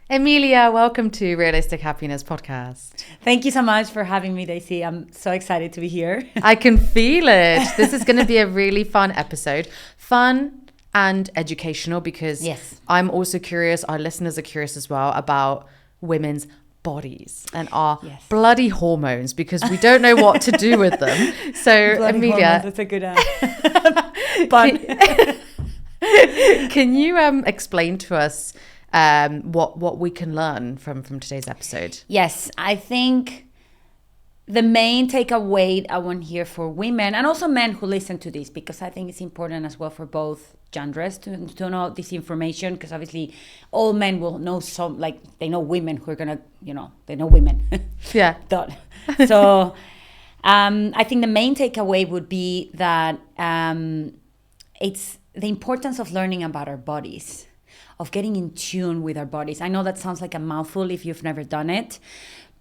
Emilia, welcome to Realistic Happiness Podcast. Thank you so much for having me, Daisy. I'm so excited to be here. I can feel it. This is going to be a really fun episode. Fun and educational because Yes. I'm also curious, our listeners are curious as well about women's bodies and our bloody hormones because we don't know what to do with them. So, Bloody Emilia, hormones, that's a good pun. Can you explain to us what we can learn from today's episode? Yes, I think the main takeaway I want here for women and also men who listen to this, because I think it's important as well for both genders to know this information, because obviously all men will know some, like they know women who are gonna, they know women. Yeah. So I think the main takeaway would be that it's the importance of learning about our bodies, of getting in tune with our bodies. I know that sounds like a mouthful if you've never done it,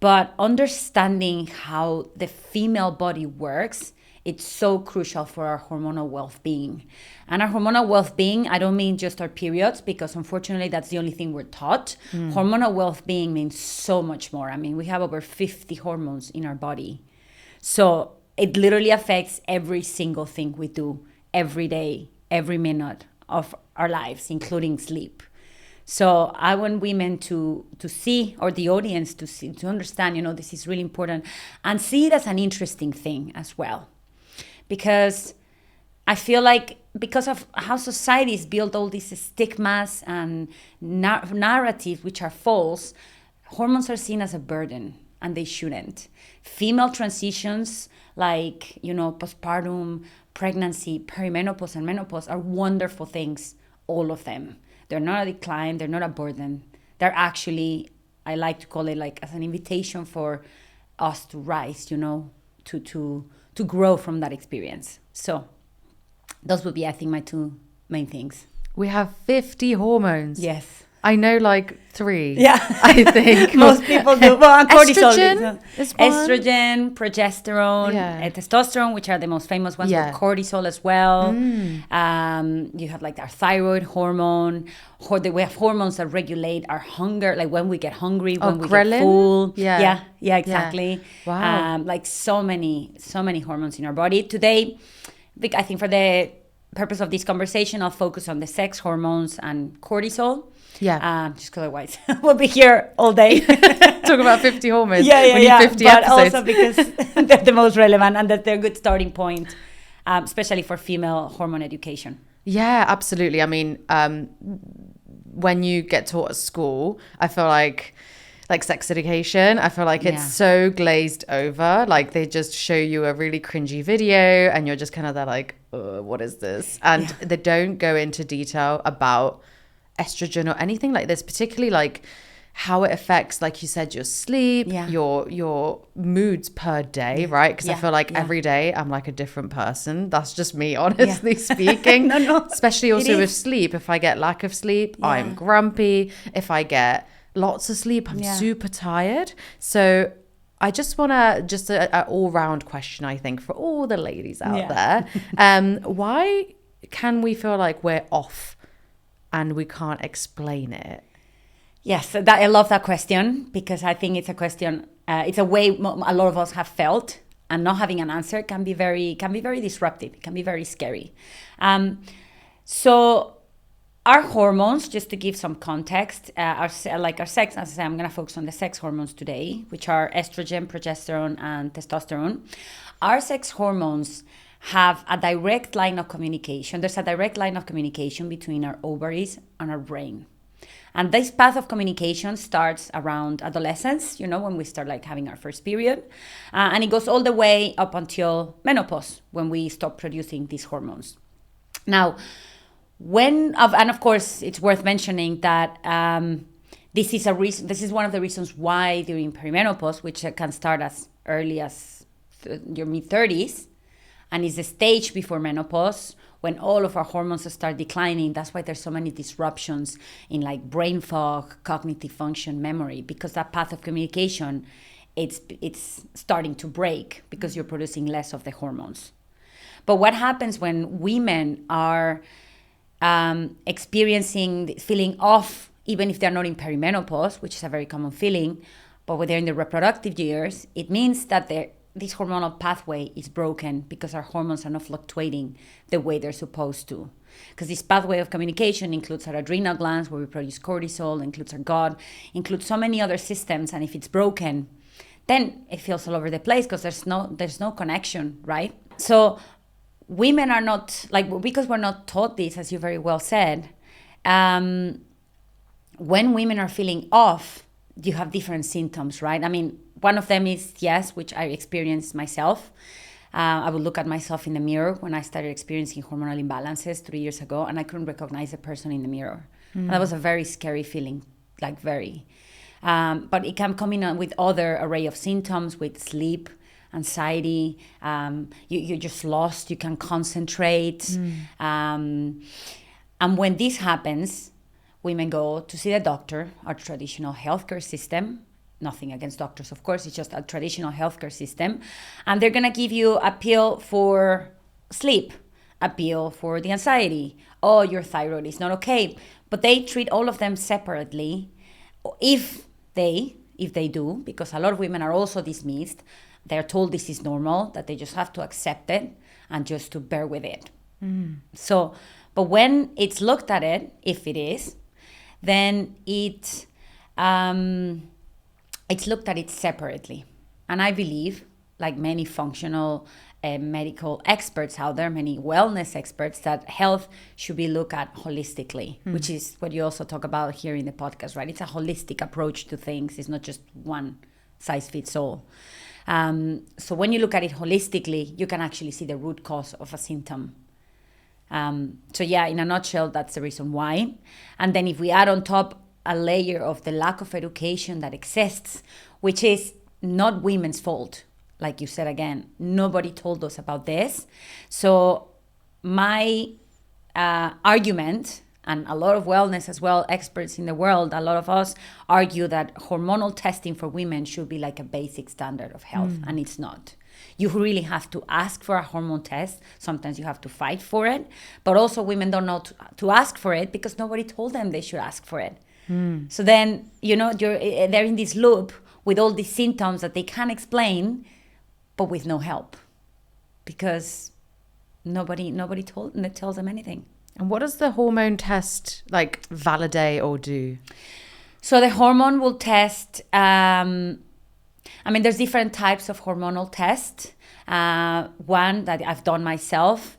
but understanding how the female body works, it's so crucial for our hormonal well-being. And our hormonal well-being, I don't mean just our periods, because unfortunately that's the only thing we're taught. Hormonal well-being means so much more. I mean, we have over 50 hormones in our body. So it literally affects every single thing we do every day, every minute of our lives, including sleep. So I want women to see, or the audience to see, to understand, this is really important, and see it as an interesting thing as well. Because I feel like because of how societies build all these stigmas and narratives which are false, hormones are seen as a burden, and they shouldn't. Female transitions like, postpartum, pregnancy, perimenopause, and menopause are wonderful things, all of them. They're not a decline, they're not a burden. They're actually, I like to call it like as an invitation for us to rise, to grow from that experience. So those would be, I think, my two main things. We have 50 hormones. Yes. I know like 3. Yeah. I think. Most people do. Well, and cortisol. Estrogen is one. Estrogen, progesterone, testosterone, which are the most famous ones, with cortisol as well. You have like our thyroid hormone. We have hormones that regulate our hunger, like when we get hungry, when we ghrelin? get full. Yeah, exactly. Wow. Like so many hormones in our body. Today, I think for the purpose of this conversation, I'll focus on the sex hormones and cortisol. Yeah. Just because otherwise we'll be here all day. Talk about 50 hormones. Yeah. 50 but episodes. also because they're the most relevant and that they're a good starting point, especially for female hormone education. Yeah, absolutely. I mean, when you get taught at school, I feel like sex education, I feel like it's so glazed over. Like they just show you a really cringy video and you're just kind of there like, what is this? And they don't go into detail about estrogen or anything like this, particularly like how it affects, like you said, your sleep, your moods per day, right? Because I feel like every day I'm like a different person. That's just me, honestly speaking. No. Especially also with sleep. If I get lack of sleep, I'm grumpy. If I get lots of sleep, I'm super tired. So I just want to, an all-round question, I think, for all the ladies out there. Why can we feel like we're off and we can't explain it? Yes, I love that question, because I think it's a question, it's a way a lot of us have felt, and not having an answer can be very disruptive. It can be very scary. So our hormones, just to give some context, our sex, as I say, I'm going to focus on the sex hormones today, which are estrogen, progesterone, and testosterone. Our sex hormones have a direct line of communication. There's a direct line of communication between our ovaries and our brain. And this path of communication starts around adolescence, when we start like having our first period. And it goes all the way up until menopause, when we stop producing these hormones. Now, and of course, it's worth mentioning that this is one of the reasons why during perimenopause, which can start as early as your mid-30s, and is the stage before menopause, when all of our hormones start declining. That's why there's so many disruptions in like brain fog, cognitive function, memory, because that path of communication, it's starting to break because you're producing less of the hormones. But what happens when women are experiencing feeling off even if they're not in perimenopause, which is a very common feeling, but when they're in the reproductive years, it means that this hormonal pathway is broken because our hormones are not fluctuating the way they're supposed to. Because this pathway of communication includes our adrenal glands, where we produce cortisol, includes our gut, includes so many other systems. And if it's broken, then it feels all over the place because there's no connection, right? So women are not, because we're not taught this, as you very well said, when women are feeling off, you have different symptoms, right? I mean, one of them is, yes, which I experienced myself. I would look at myself in the mirror when I started experiencing hormonal imbalances 3 years ago, and I couldn't recognize the person in the mirror. And that was a very scary feeling, very. But it can come in with other array of symptoms, with sleep, anxiety. You're just lost. You can concentrate. And when this happens, women go to see the doctor, our traditional healthcare system. Nothing against doctors, of course. It's just a traditional healthcare system. And they're going to give you a pill for sleep, a pill for the anxiety. Oh, your thyroid is not okay. But they treat all of them separately. If they do, because a lot of women are also dismissed. They're told this is normal, that they just have to accept it and just to bear with it. So, but when it's looked at it, if it is, then it's looked at it separately. And I believe, like many functional medical experts out there, many wellness experts, that health should be looked at holistically, which is what you also talk about here in the podcast, right? It's a holistic approach to things. It's not just one size fits all. So when you look at it holistically, you can actually see the root cause of a symptom. So yeah, in a nutshell, that's the reason why. And then if we add on top a layer of the lack of education that exists, which is not women's fault, like you said again, nobody told us about this. So my argument, and a lot of wellness as well, experts in the world, a lot of us argue that hormonal testing for women should be like a basic standard of health, and it's not. You really have to ask for a hormone test. Sometimes you have to fight for it, but also women don't know to ask for it because nobody told them they should ask for it. So then, they're in this loop with all these symptoms that they can't explain, but with no help, because nobody tells them anything. And what does the hormone test validate or do? So the hormone will test, there's different types of hormonal tests. One that I've done myself,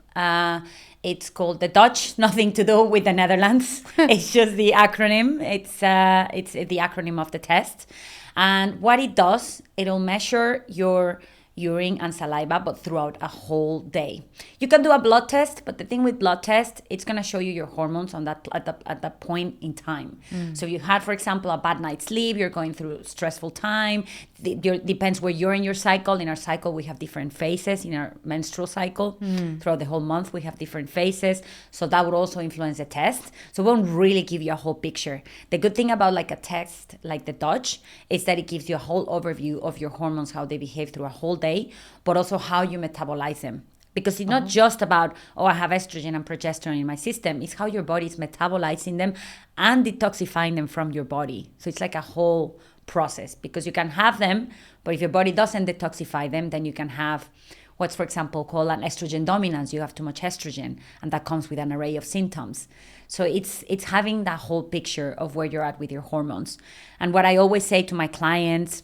it's called the Dutch, nothing to do with the Netherlands. It's just the acronym. It's the acronym of the test. And what it does, it'll measure your urine and saliva, but throughout a whole day. You can do a blood test, but the thing with blood test, it's going to show you your hormones on that at that point in time. So if you had, for example, a bad night's sleep, you're going through a stressful time. Depends where you're in your cycle. In our cycle, we have different phases. In our menstrual cycle, throughout the whole month, we have different phases. So that would also influence the test. So it won't really give you a whole picture. The good thing about a test like the Dutch is that it gives you a whole overview of your hormones, how they behave through a whole day, but also how you metabolize them. Because it's not just about, I have estrogen and progesterone in my system. It's how your body is metabolizing them and detoxifying them from your body. So it's like a whole process, because you can have them, but if your body doesn't detoxify them, then you can have what's, for example, called an estrogen dominance. You have too much estrogen, and that comes with an array of symptoms. So it's having that whole picture of where you're at with your hormones. And what I always say to my clients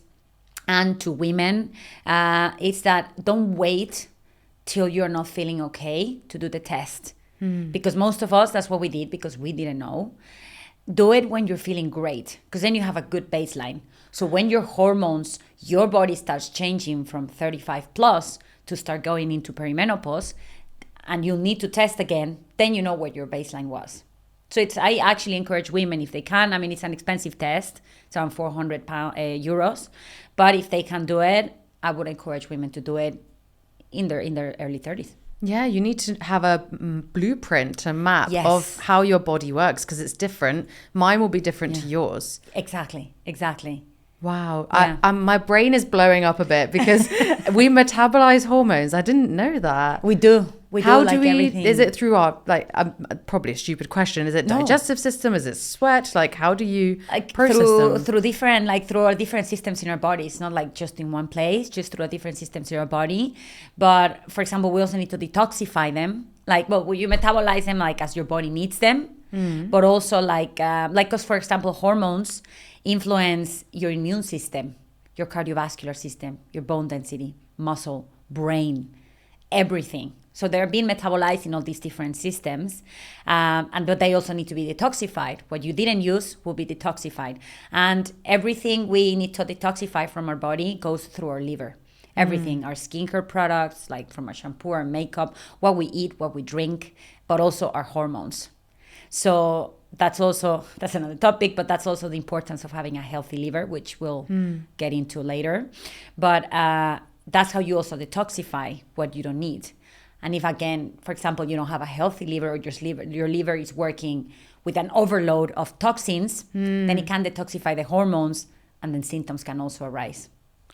and to women is that don't wait till you're not feeling okay to do the test. Because most of us, that's what we did, because we didn't know. Do it when you're feeling great, because then you have a good baseline. So when your hormones, your body starts changing from 35 plus to start going into perimenopause, and you'll need to test again, then you know what your baseline was. So I actually encourage women, if they can. It's an expensive test. It's around 400 euros. But if they can do it, I would encourage women to do it in their early 30s. Yeah, you need to have a blueprint, a map of how your body works, because it's different. Mine will be different to yours. Exactly. Wow. Yeah. My brain is blowing up a bit because we metabolize hormones. I didn't know that. We do. How do we, everything. Is it through our, like, probably a stupid question, is it digestive system, is it sweat, like how do you process them? Through different, like through our different systems in our body. It's not like just in one place, just through our different systems in our body. But for example, we also need to detoxify them, like, well, you metabolize them like as your body needs them, but also like because for example, hormones influence your immune system, your cardiovascular system, your bone density, muscle, brain, everything. So they're being metabolized in all these different systems, but they also need to be detoxified. What you didn't use will be detoxified. And everything we need to detoxify from our body goes through our liver. Everything, our skincare products, like from our shampoo, our makeup, what we eat, what we drink, but also our hormones. So that's another topic, but that's also the importance of having a healthy liver, which we'll get into later. But that's how you also detoxify what you don't need. And if, again, for example, you don't have a healthy liver, or your liver is working with an overload of toxins, then it can detoxify the hormones, and then symptoms can also arise.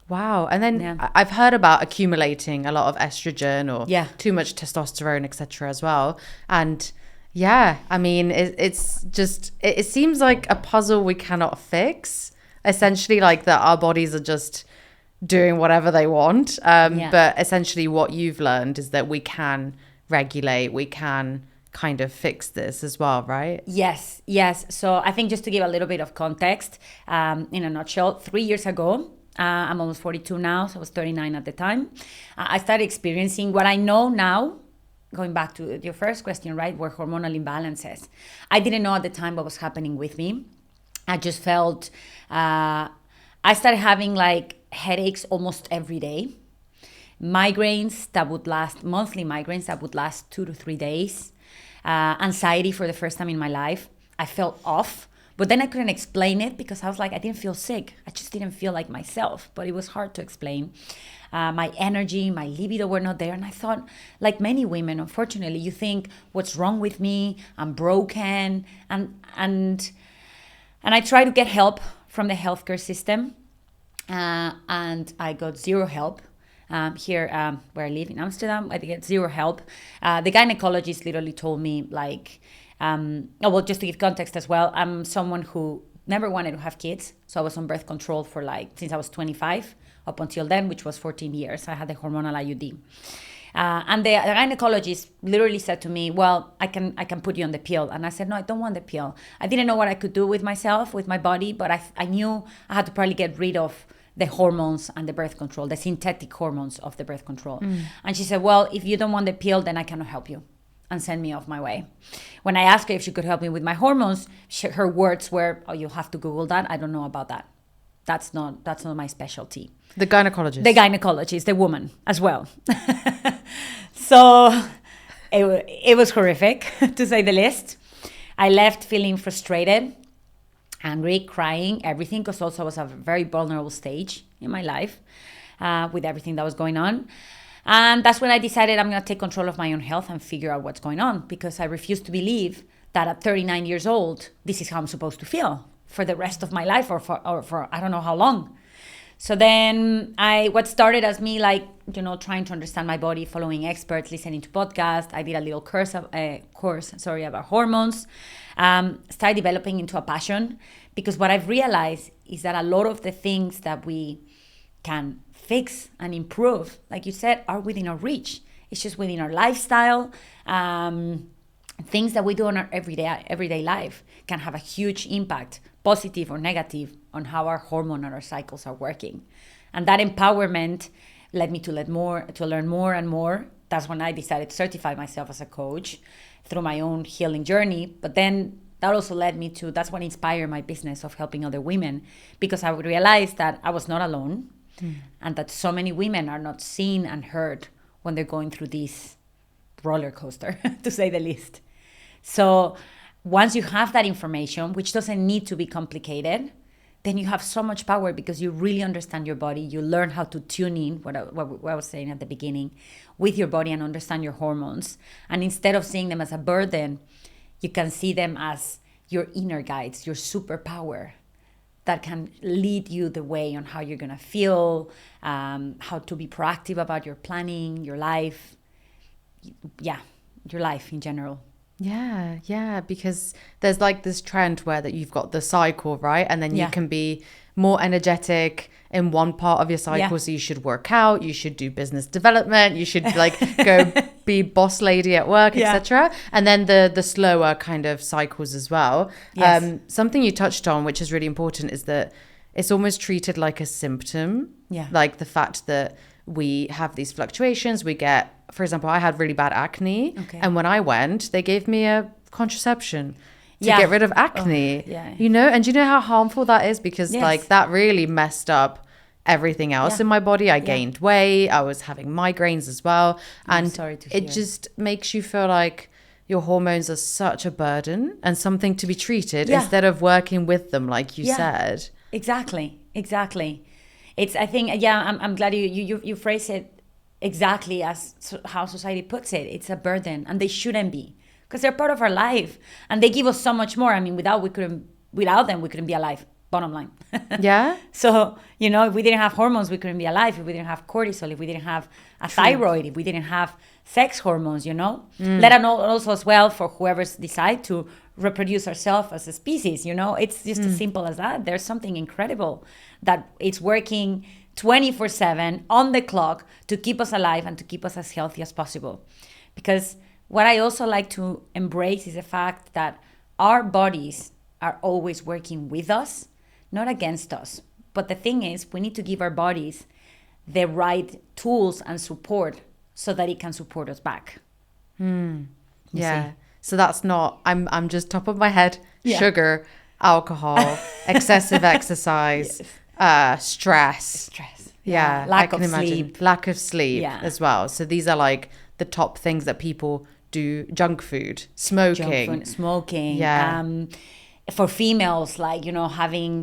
Wow. And then I've heard about accumulating a lot of estrogen or too much testosterone, etc. as well. And I mean, it's just, it seems like a puzzle we cannot fix. Essentially, like that our bodies are just doing whatever they want. But essentially what you've learned is that we can regulate, we can kind of fix this as well, right? Yes. So I think just to give a little bit of context, in a nutshell, 3 years ago, I'm almost 42 now, so I was 39 at the time. I started experiencing what I know now, going back to your first question, right, were hormonal imbalances. I didn't know at the time what was happening with me. I just felt, I started having like headaches almost every day, migraines that would last, monthly migraines that would last 2 to 3 days, anxiety for the first time in my life. I felt off, but then I couldn't explain it because I was like, I didn't feel sick. I just didn't feel like myself, but it was hard to explain. My energy, my libido were not there. And I thought, like many women, unfortunately, you think, what's wrong with me? I'm broken. And I tried to get help from the healthcare system. And I got zero help. Here where I live in Amsterdam, I get zero help. The gynecologist literally told me like, just to give context as well, I'm someone who never wanted to have kids. So I was on birth control for since I was 25 up until then, which was 14 years. I had the hormonal IUD. And the gynecologist literally said to me, well, I can put you on the pill. And I said, no, I don't want the pill. I didn't know what I could do with myself, with my body, but I knew I had to probably get rid of the hormones and the birth control, the synthetic hormones of the birth control. And she said, well, if you don't want the pill, then I cannot help you, and send me off my way. When I asked her if she could help me with my hormones, her words were, oh, you'll have to Google that. I don't know about that. That's not my specialty. The gynecologist. The gynecologist, the woman as well. So it was horrific, to say the least. I left feeling frustrated, angry, crying, everything, because also I was at a very vulnerable stage in my life with everything that was going on. And that's when I decided I'm going to take control of my own health and figure out what's going on, because I refuse to believe that at 39 years old, this is how I'm supposed to feel for the rest of my life or for I don't know how long. So then what started as me trying to understand my body, following experts, listening to podcasts. I did a little course about hormones, started developing into a passion, because what I've realized is that a lot of the things that we can fix and improve, like you said, are within our reach. It's just within our lifestyle. Things that we do in our everyday life can have a huge impact, positive or negative, on how our hormone and our cycles are working. And that empowerment led me to learn more and more. That's when I decided to certify myself as a coach through my own healing journey. But then that also led me to, that's what inspired my business of helping other women, because I would realize that I was not alone, and that so many women are not seen and heard when they're going through this roller coaster, to say the least. So once you have that information, which doesn't need to be complicated, then you have so much power, because you really understand your body. You learn how to tune in, what I was saying at the beginning, with your body, and understand your hormones. And instead of seeing them as a burden, you can see them as your inner guides, your superpower that can lead you the way on how you're going to feel, how to be proactive about your planning, your life. your life in general. Yeah, because there's like this trend where that you've got the cycle, right? And then you can be more energetic in one part of your cycle. So you should work out, you should do business development, you should like go be boss lady at work, etc. And then the slower kind of cycles as well. Something you touched on, which is really important, is that it's almost treated like a symptom. Like the fact that we have these fluctuations, we get, for example, I had really bad acne, and when I went, they gave me a contraception to get rid of acne. You know, and do you know how harmful that is? Because like that really messed up everything else in my body. I gained weight, I was having migraines as well, and it just makes you feel like your hormones are such a burden and something to be treated instead of working with them, like you said. Exactly. It's, I think, I'm glad you phrase it exactly as how society puts it. It's a burden, and they shouldn't be, because they're part of our life, and they give us so much more. I mean, without them, we couldn't be alive. Bottom line. So, you know, if we didn't have hormones, we couldn't be alive. If we didn't have cortisol, if we didn't have a thyroid, if we didn't have sex hormones, you know, let alone also as well for whoever's decide to reproduce ourselves as a species, you know, it's just as simple as that. There's something incredible that it's working 24/7 on the clock to keep us alive and to keep us as healthy as possible. Because what I also like to embrace is the fact that our bodies are always working with us, not against us. But the thing is, we need to give our bodies the right tools and support so that it can support us back. Yeah. So that's not, I'm just top of my head, sugar, alcohol, excessive exercise, stress. Yeah. Lack of sleep. Lack of sleep as well. So these are like the top things that people do. Junk food, smoking. Yeah. For females, like, you know,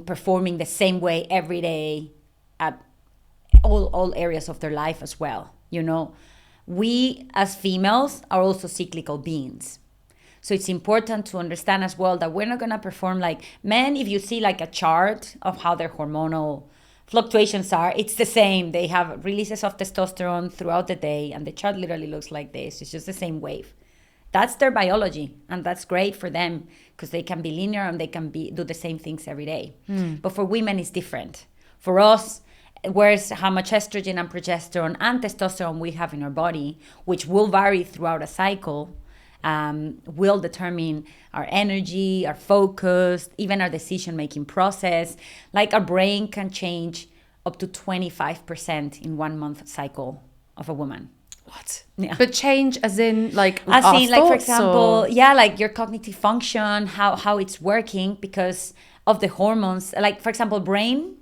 performing the same way every day at all areas of their life as well. You know, we as females are also cyclical beings. So it's important to understand as well that we're not going to perform like men. If you see like a chart of how their hormonal fluctuations are, it's the same. They have releases of testosterone throughout the day, and the chart literally looks like this. It's just the same wave. That's their biology, and that's great for them because they can be linear and they can do the same things every day. But for women, it's different. For us, whereas how much estrogen and progesterone and testosterone we have in our body, which will vary throughout a cycle, will determine our energy, our focus, even our decision-making process. Like our brain can change up to 25% in 1 month cycle of a woman. What? Yeah. But change as in like for example, like your cognitive function, how it's working because of the hormones. Like for example, brain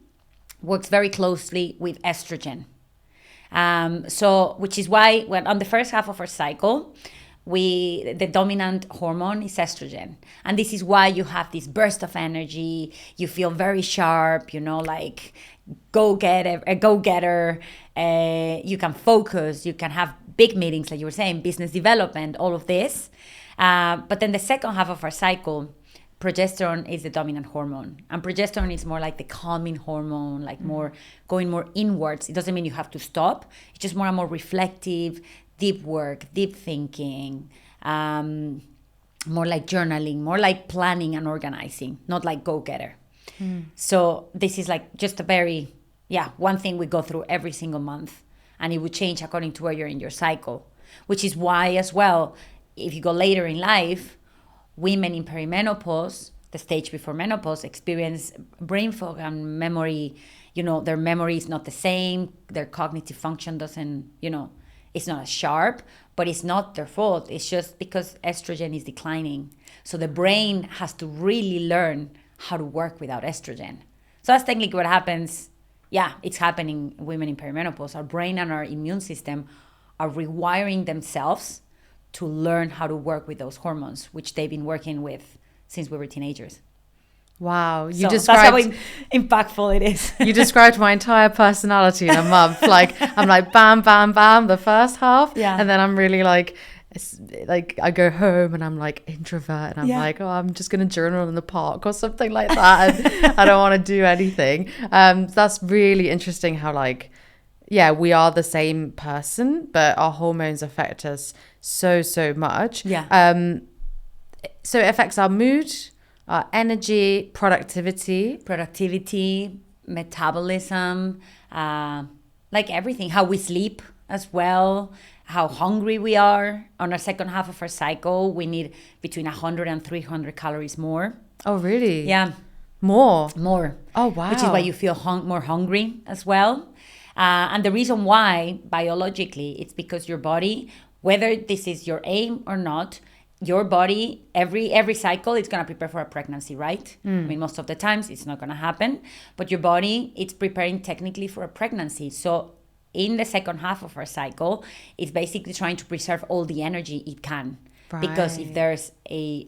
works very closely with estrogen. So which is why when on the first half of our cycle, the dominant hormone is estrogen. And this is why you have this burst of energy, you feel very sharp, you know, like a go-getter, you can focus, you can have big meetings, like you were saying, business development, all of this. But then the second half of our cycle, progesterone is the dominant hormone. And progesterone is more like the calming hormone, like going more inwards. It doesn't mean you have to stop. It's just more and more reflective, deep work, deep thinking, more like journaling, more like planning and organizing, not like go-getter. So this is like just a very, one thing we go through every single month, and it would change according to where you're in your cycle, which is why as well, if you go later in life, women in perimenopause, the stage before menopause, experience brain fog and memory, you know, their memory is not the same, their cognitive function doesn't, you know, it's not as sharp, but it's not their fault. It's just because estrogen is declining. So the brain has to really learn how to work without estrogen. So that's technically what happens. Yeah, it's happening in women in perimenopause. Our brain and our immune system are rewiring themselves to learn how to work with those hormones, which they've been working with since we were teenagers. Wow, that's how impactful it is. You described my entire personality in a month. Like I'm like bam, bam, bam, the first half, and then I'm really like I go home and I'm like introvert, and I'm like, oh, I'm just gonna journal in the park or something like that, and I don't want to do anything. That's really interesting how like yeah, we are the same person, but our hormones affect us so much. Yeah. So it affects our mood, our energy, productivity, metabolism, like everything, how we sleep as well, how hungry we are. On our second half of our cycle, we need between 100 and 300 calories more. Oh, really? Yeah. More. Oh, wow. Which is why you feel more hungry as well. And the reason why, biologically, it's because your body, whether this is your aim or not, your body, every cycle, it's going to prepare for a pregnancy, right? I mean, most of the times it's not going to happen. But your body, it's preparing technically for a pregnancy. So in the second half of our cycle, it's basically trying to preserve all the energy it can. Right. Because if there's a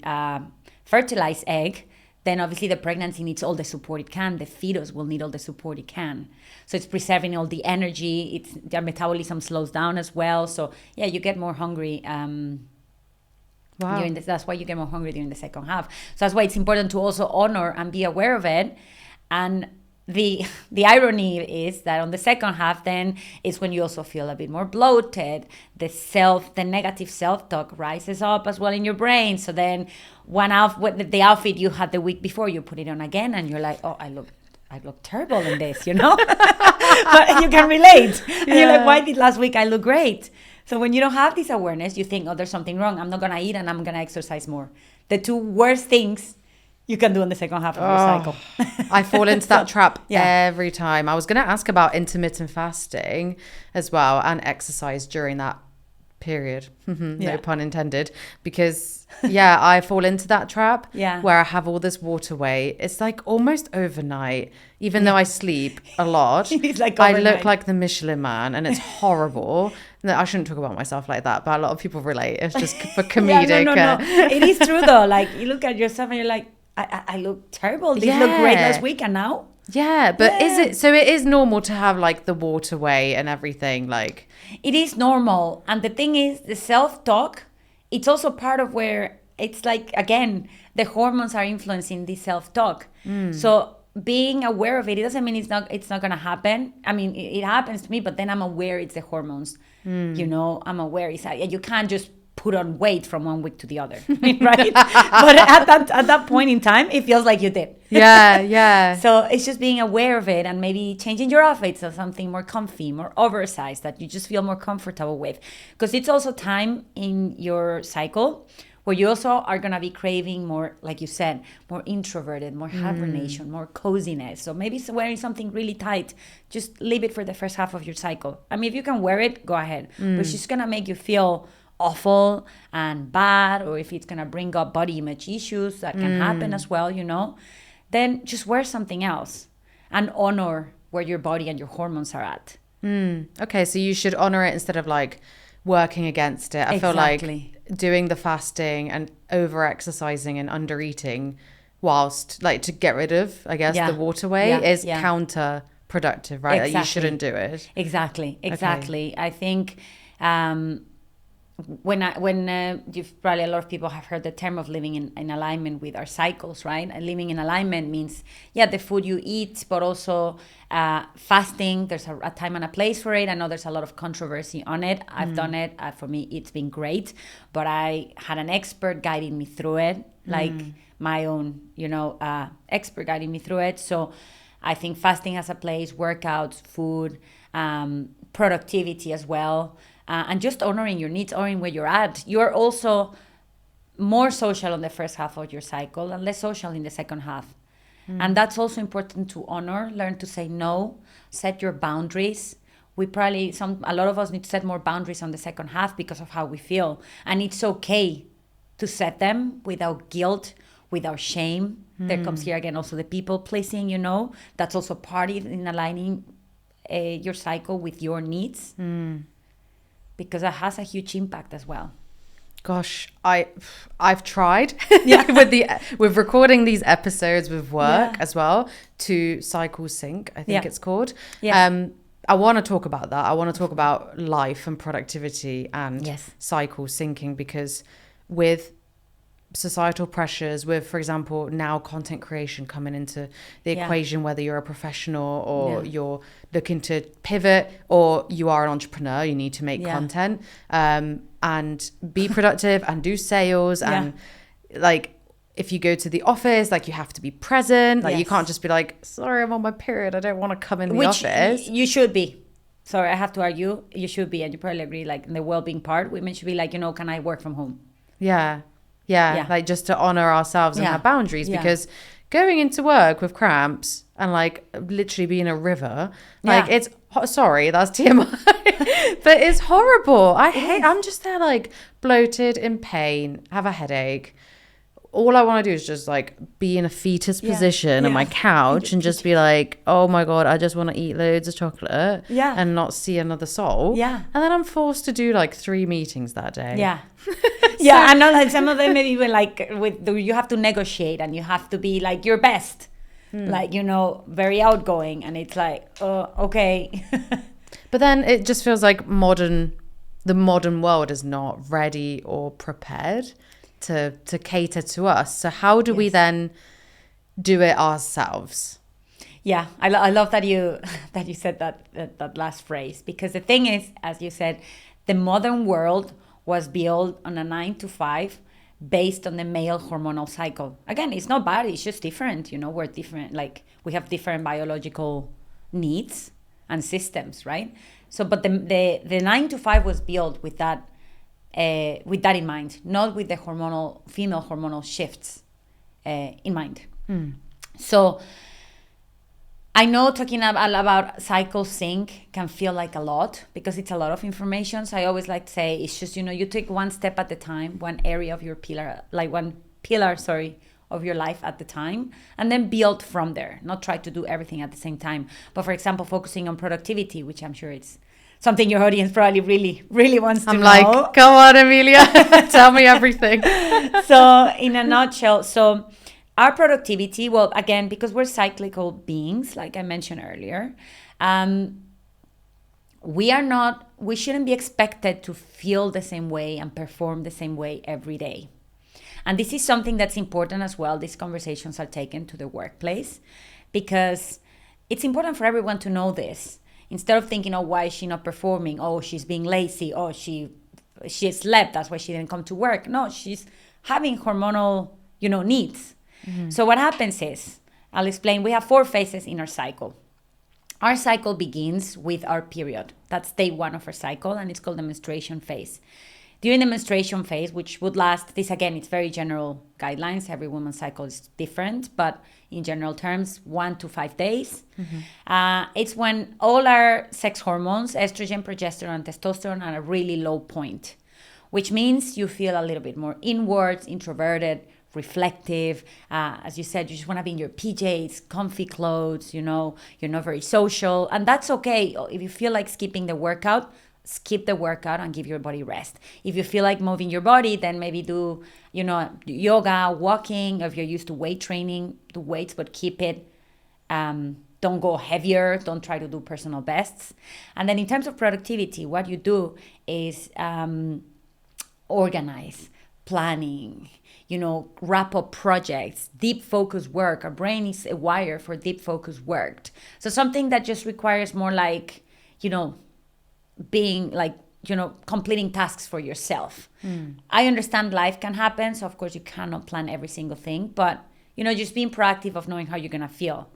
fertilized egg, then obviously the pregnancy needs all the support it can. The fetus will need all the support it can. So it's preserving all the energy. Their metabolism slows down as well. So yeah, you get more hungry. Wow. That's why you get more hungry during the second half. So that's why it's important to also honor and be aware of it. And the irony is that on the second half then is when you also feel a bit more bloated. The negative self-talk rises up as well in your brain. So then the outfit you had the week before, you put it on again and you're like, oh, I look terrible in this, you know? But you can relate. And you're like, why did last week I look great? So when you don't have this awareness, you think, oh, there's something wrong. I'm not going to eat and I'm going to exercise more. The two worst things you can do in the second half of your cycle. I fall into that trap every time. I was going to ask about intermittent fasting as well and exercise during that period. No pun intended. Because, I fall into that trap where I have all this water weight. It's like almost overnight. Even though I sleep a lot, like I look like the Michelin Man and it's horrible. I shouldn't talk about myself like that, but a lot of people relate. It's just for comedic. No. It is true though. Like you look at yourself and you're like, I look terrible. Did look great last week and now? Yeah, but is it, so it is normal to have like the water weight and everything like? It is normal. And the thing is, the self-talk, it's also part of where it's like, again, the hormones are influencing the self-talk. So being aware of it, it doesn't mean it's not going to happen. I mean, it happens to me, but then I'm aware it's the hormones. You know, I'm aware. You can't just put on weight from one week to the other, right? But at that point in time, it feels like you did. Yeah. So it's just being aware of it and maybe changing your outfits to something more comfy, more oversized that you just feel more comfortable with. Because it's also time in your cycle where you also are going to be craving more, like you said, more introverted, more hibernation, more coziness. So maybe it's wearing something really tight. Just leave it for the first half of your cycle. I mean, if you can wear it, go ahead. But it's just going to make you feel awful and bad, or if it's going to bring up body image issues that can happen as well, you know, then just wear something else and honor where your body and your hormones are at. Okay, so you should honor it instead of like working against it. I feel like doing the fasting and over exercising and under eating whilst like to get rid of, I guess, the water weight is counterproductive, right? Like, you shouldn't do it. Exactly. I think when you've probably a lot of people have heard the term of living in alignment with our cycles, right? And living in alignment means the food you eat, but also fasting. There's a time and a place for it. I know there's a lot of controversy on it. I've done it. For me, it's been great, but I had an expert guiding me through it, like my own, expert guiding me through it. So I think fasting has a place, workouts, food, productivity as well. And just honoring your needs, honoring where you're at. You're also more social on the first half of your cycle and less social in the second half. And that's also important to honor, learn to say no, set your boundaries. A lot of us need to set more boundaries on the second half because of how we feel. And it's okay to set them without guilt, without shame. There comes here again also the people pleasing, that's also part in aligning your cycle with your needs. Because it has a huge impact as well. Gosh, I've tried with recording these episodes with work as well to cycle sync, I think it's called. I want to talk about that. I want to talk about life and productivity and cycle syncing, because with societal pressures with, for example, now content creation coming into the equation, whether you're a professional or you're looking to pivot or you are an entrepreneur, you need to make content and be productive and do sales. And like, if you go to the office, like you have to be present. Like you can't just be like, sorry, I'm on my period, I don't want to come in the office. You should be. Sorry, I have to argue. You should be, and you probably agree, like in the well-being part, women should be like, can I work from home? Yeah, like just to honor ourselves and have boundaries, because going into work with cramps and like literally being a river, like it's sorry, that's TMI, but it's horrible. I'm just there like bloated, in pain, have a headache. All I want to do is just like be in a fetus position on my couch and just be like, oh my God, I just want to eat loads of chocolate and not see another soul. Yeah. And then I'm forced to do like 3 meetings that day. Yeah. Yeah. I know like some of them maybe even like you have to negotiate and you have to be like your best, like, very outgoing. And it's like, oh, okay. But then it just feels like the modern world is not ready or prepared to cater to us. So how do we then do it ourselves? Yeah, I love that you said that last phrase, because the thing is, as you said, the modern world was built on a 9 to 5 based on the male hormonal cycle. Again, it's not bad, it's just different. We're different, like we have different biological needs and systems, right? So but the 9 to 5 was built with that in mind, not with the female hormonal shifts in mind. So I know talking about cycle sync can feel like a lot because it's a lot of information. So I always like to say it's just, you take one step at a time, one area of your pillar, of your life at the time, and then build from there. Not try to do everything at the same time. But for example, focusing on productivity, which I'm sure it's something your audience probably really, really wants to know. I'm like, come on, Emilia, tell me everything. So in a nutshell, our productivity, well, again, because we're cyclical beings, like I mentioned earlier, we shouldn't be expected to feel the same way and perform the same way every day. And this is something that's important as well. These conversations are taken to the workplace because it's important for everyone to know this. Instead of thinking, oh, why is she not performing? Oh, she's being lazy. Oh, she slept. That's why she didn't come to work. No, she's having hormonal, needs. Mm-hmm. So what happens is, I'll explain. We have 4 phases in our cycle. Our cycle begins with our period. That's day 1 of our cycle, and it's called the menstruation phase. During the menstruation phase, which would last, this again, it's very general guidelines. Every woman's cycle is different, but in general terms, 1 to 5 days. Mm-hmm. It's when all our sex hormones, estrogen, progesterone, and testosterone, are at a really low point, which means you feel a little bit more inwards, introverted, reflective. As you said, you just want to be in your PJs, comfy clothes, you're not very social. And that's okay. If you feel like skipping the workout, skip the workout and give your body rest. If you feel like moving your body, then maybe do, yoga, walking. If you're used to weight training, do weights, but keep it. Don't go heavier. Don't try to do personal bests. And then in terms of productivity, what you do is organize, planning, wrap up projects, deep focus work. Our brain is wired for deep focus work. So something that just requires more like, being like, completing tasks for yourself. I understand life can happen. So of course you cannot plan every single thing, but, just being proactive of knowing how you're going to feel.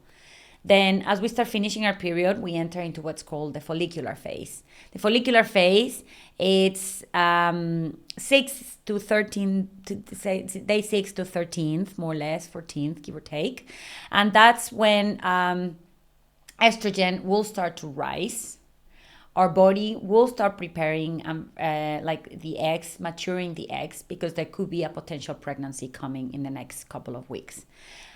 Then as we start finishing our period, we enter into what's called the follicular phase. The follicular phase, it's 6 to 13, day 6 to 13th, more or less, 14th, give or take. And that's when estrogen will start to rise. Our body will start preparing like the eggs, maturing the eggs, because there could be a potential pregnancy coming in the next couple of weeks.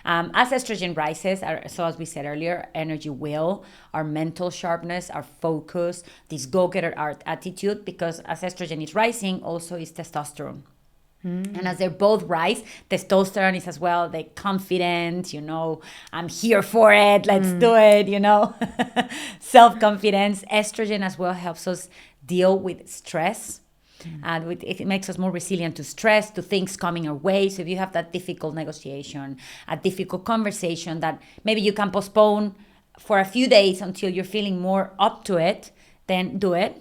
As estrogen rises, so as we said earlier, energy will, our mental sharpness, our focus, this go-getter attitude, because as estrogen is rising, also is testosterone. And as they both rise, testosterone is as well, the confident, I'm here for it, let's do it, Self-confidence. Estrogen as well helps us deal with stress. It makes us more resilient to stress, to things coming our way. So if you have that difficult negotiation, a difficult conversation that maybe you can postpone for a few days until you're feeling more up to it, then do it.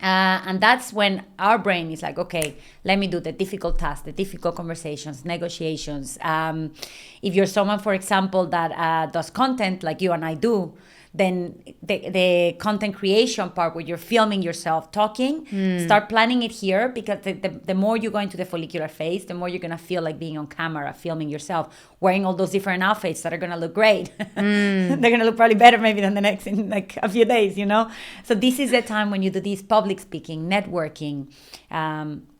And that's when our brain is like, okay, let me do the difficult tasks, the difficult conversations, negotiations. If you're someone, for example, that does content like you and I do, then the content creation part where you're filming yourself talking, start planning it here, because the more you go into the follicular phase, the more you're going to feel like being on camera, filming yourself, wearing all those different outfits that are going to look great. They're going to look probably better maybe than the next in like a few days, you know? So this is the time when you do this public speaking, networking,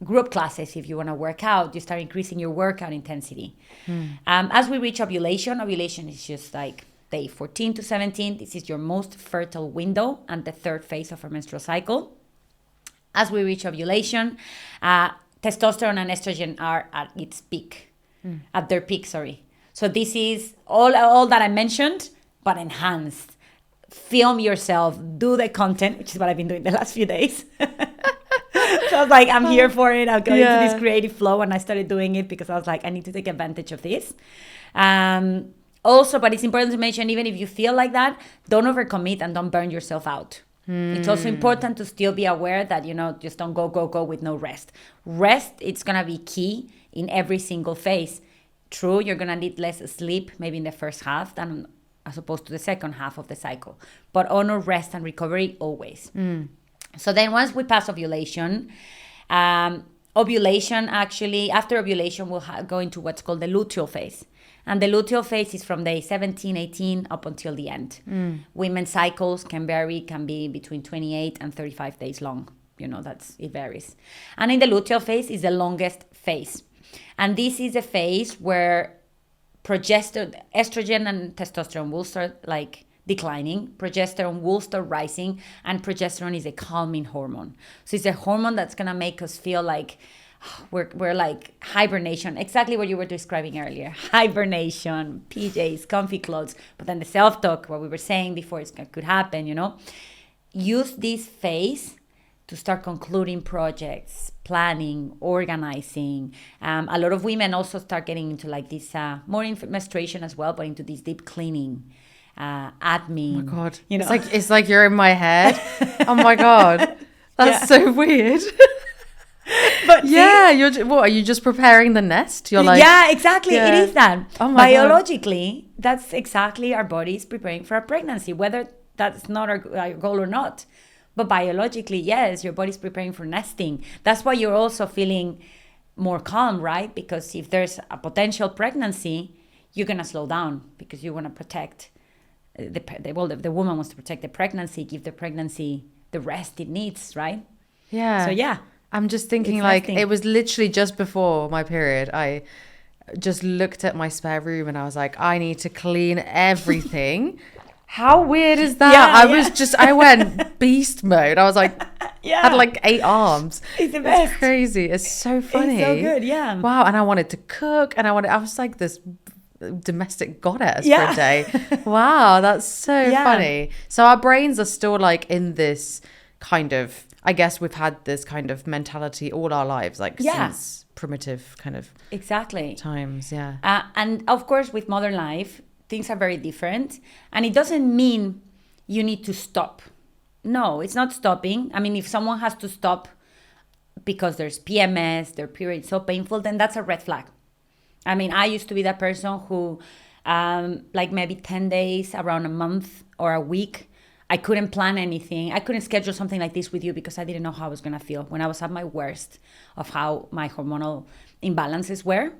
group classes. If you want to work out, you start increasing your workout intensity. As we reach ovulation is just like day 14 to 17. This is your most fertile window and the third phase of our menstrual cycle. As we reach ovulation, testosterone and estrogen are at its peak, at their peak, sorry. So this is all that I mentioned, but enhanced. Film yourself, do the content, which is what I've been doing the last few days. So I was like, I'm here for it. I'll go into this creative flow, and I started doing it because I was like, I need to take advantage of this. Also, but it's important to mention, even if you feel like that, don't overcommit and don't burn yourself out. It's also important to still be aware that, you know, just don't go with no rest. Rest, it's going to be key in every single phase. True, you're going to need less sleep, maybe in the first half than as opposed to the second half of the cycle. But honor rest and recovery always. So then once we pass ovulation, actually, after ovulation, we'll go into what's called the luteal phase. And the luteal phase is from day 17, 18 up until the end. Women's cycles can vary, can be between 28 and 35 days long. You know, it varies. And in the luteal phase is the longest phase. And this is a phase where estrogen and testosterone will start like declining, progesterone will start rising, and progesterone is a calming hormone. So it's a hormone that's going to make us feel like we're like hibernation, exactly what you were describing earlier. Hibernation, PJs, comfy clothes, but then the self-talk, what we were saying before, it could happen, you know. Use this phase to start concluding projects, planning, organizing. A lot of women also start getting into like this, more in menstruation as well, but into this deep cleaning, admin. Oh my God. You know? It's like you're in my head. Oh my God. That's so weird. But are you just preparing the nest? You're like, yeah, exactly. It is that. Oh my Biologically, that's exactly our bodies preparing for a pregnancy, whether that's not our goal or not. But biologically, yes, your body's preparing for nesting. That's why you're also feeling more calm, right? Because if there's a potential pregnancy, you're gonna slow down because you want to protect the woman wants to protect the pregnancy, give the pregnancy the rest it needs, right? Yeah. So yeah. I'm just thinking like it was literally just before my period. I just looked at my spare room and I was like, I need to clean everything. How weird is that? I went beast mode. I was like, had like 8 arms. It's the best. It's crazy. It's so funny. It's so good, yeah. Wow. And I wanted to cook and I was like this domestic goddess for a day. Wow. That's so funny. So our brains are still like in this kind of, I guess we've had this kind of mentality all our lives, like since primitive kind of times. Yeah. And of course, with modern life, things are very different. And it doesn't mean you need to stop. No, it's not stopping. I mean, if someone has to stop because there's PMS, their period is so painful, then that's a red flag. I mean, I used to be that person who, like maybe 10 days, around a month or a week, I couldn't plan anything. I couldn't schedule something like this with you because I didn't know how I was going to feel. When I was at my worst of how my hormonal imbalances were,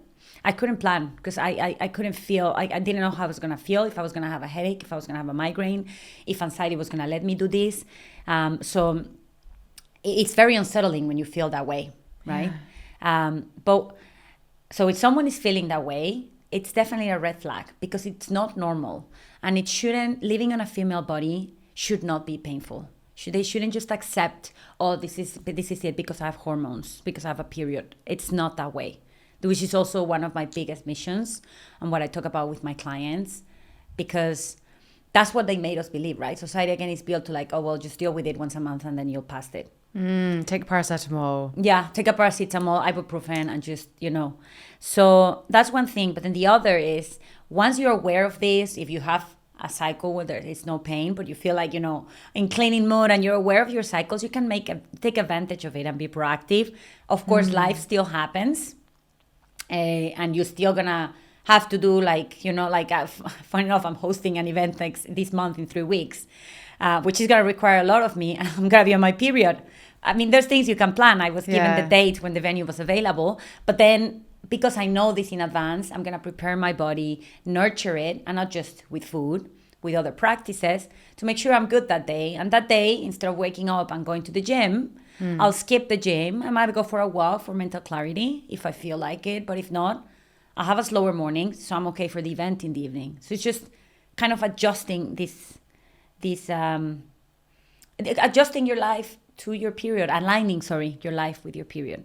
I couldn't plan because I couldn't feel, I didn't know how I was going to feel, if I was going to have a headache, if I was going to have a migraine, if anxiety was going to let me do this. So it's very unsettling when you feel that way, right? Yeah. So if someone is feeling that way, it's definitely a red flag because it's not normal. And living on a female body should not be painful. They shouldn't just accept, oh, this is it because I have hormones, because I have a period. It's not that way, which is also one of my biggest missions and what I talk about with my clients, because that's what they made us believe, right? Society, again, is built to like, oh, well, just deal with it once a month and then you'll pass it. Take paracetamol. Yeah, take a paracetamol, ibuprofen, and just, So that's one thing. But then the other is, once you're aware of this, if you have a cycle where there is no pain, but you feel like, in cleaning mode and you're aware of your cycles, you can take advantage of it and be proactive. Of course, life still happens. And you're still gonna have to do funny enough, I'm hosting an event like this month in 3 weeks, which is gonna require a lot of me, and I'm gonna be on my period. I mean, there's things you can plan. I was given the date when the venue was available, but then because I know this in advance, I'm gonna prepare my body, nurture it, and not just with food, with other practices, to make sure I'm good that day. And that day, instead of waking up and going to the gym, I'll skip the gym. I might go for a walk for mental clarity if I feel like it. But if not, I'll have a slower morning, so I'm okay for the event in the evening. So it's just kind of adjusting adjusting your life to your period, aligning, your life with your period.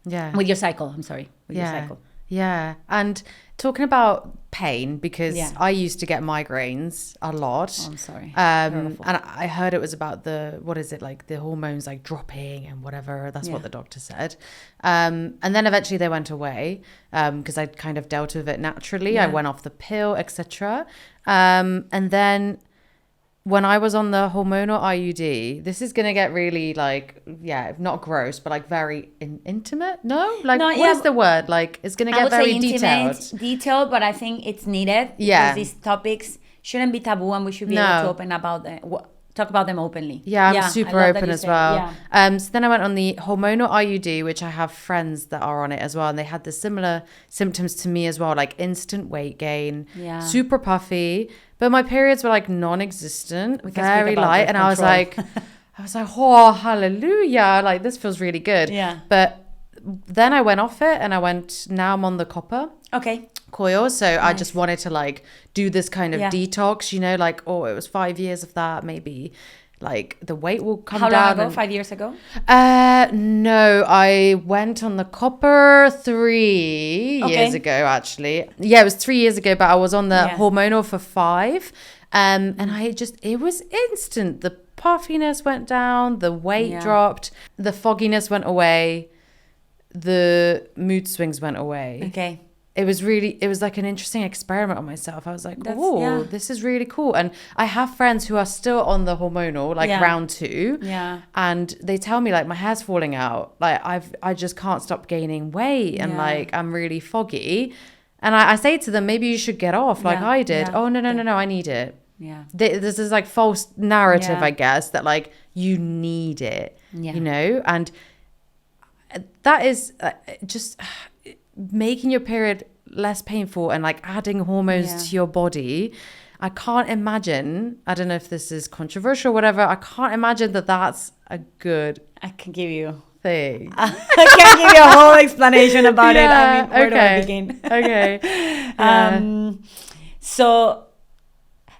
Yeah. With your cycle, with your cycle. Yeah. And talking about pain, because I used to get migraines a lot. Oh, I'm sorry. And I heard it was about the hormones like dropping and whatever. That's what the doctor said. And then eventually they went away because I kind of dealt with it naturally. I went off the pill, etc. And then when I was on the hormonal IUD, this is going to get really not gross, but very intimate. No? What is the word? It's going to get very detailed, but I think it's needed. Because these topics shouldn't be taboo, and we should be able to talk about them openly. Yeah, I'm super open as well. Yeah. So then I went on the hormonal IUD, which I have friends that are on it as well. And they had the similar symptoms to me as well, like instant weight gain, super puffy. But my periods were non-existent, very light. And I was like, oh, hallelujah. This feels really good. Yeah. But then I went off it and now I'm on the copper. Okay. Coil. So I just wanted to do this kind of detox, it was 5 years of that, maybe the weight will come down. How long ago? 5 years ago? No, I went on the copper 3 years ago, actually. Yeah, it was 3 years ago, but I was on the hormonal for 5. And it was instant. The puffiness went down, the weight dropped, the fogginess went away, the mood swings went away. Okay. It was like an interesting experiment on myself. I was like, this is really cool. And I have friends who are still on the hormonal, round 2. Yeah. And they tell me my hair's falling out. I just can't stop gaining weight. And I'm really foggy. And I say to them, maybe you should get off I did. Yeah. Oh, no, I need it. Yeah. There's this false narrative, I guess, that you need it, and that is just making your period less painful and adding hormones to your body. I can't imagine, I don't know if this is controversial or whatever, I can't imagine that that's a good I can give you thing. I can give you a whole explanation about it. I mean, where do I begin? Okay. So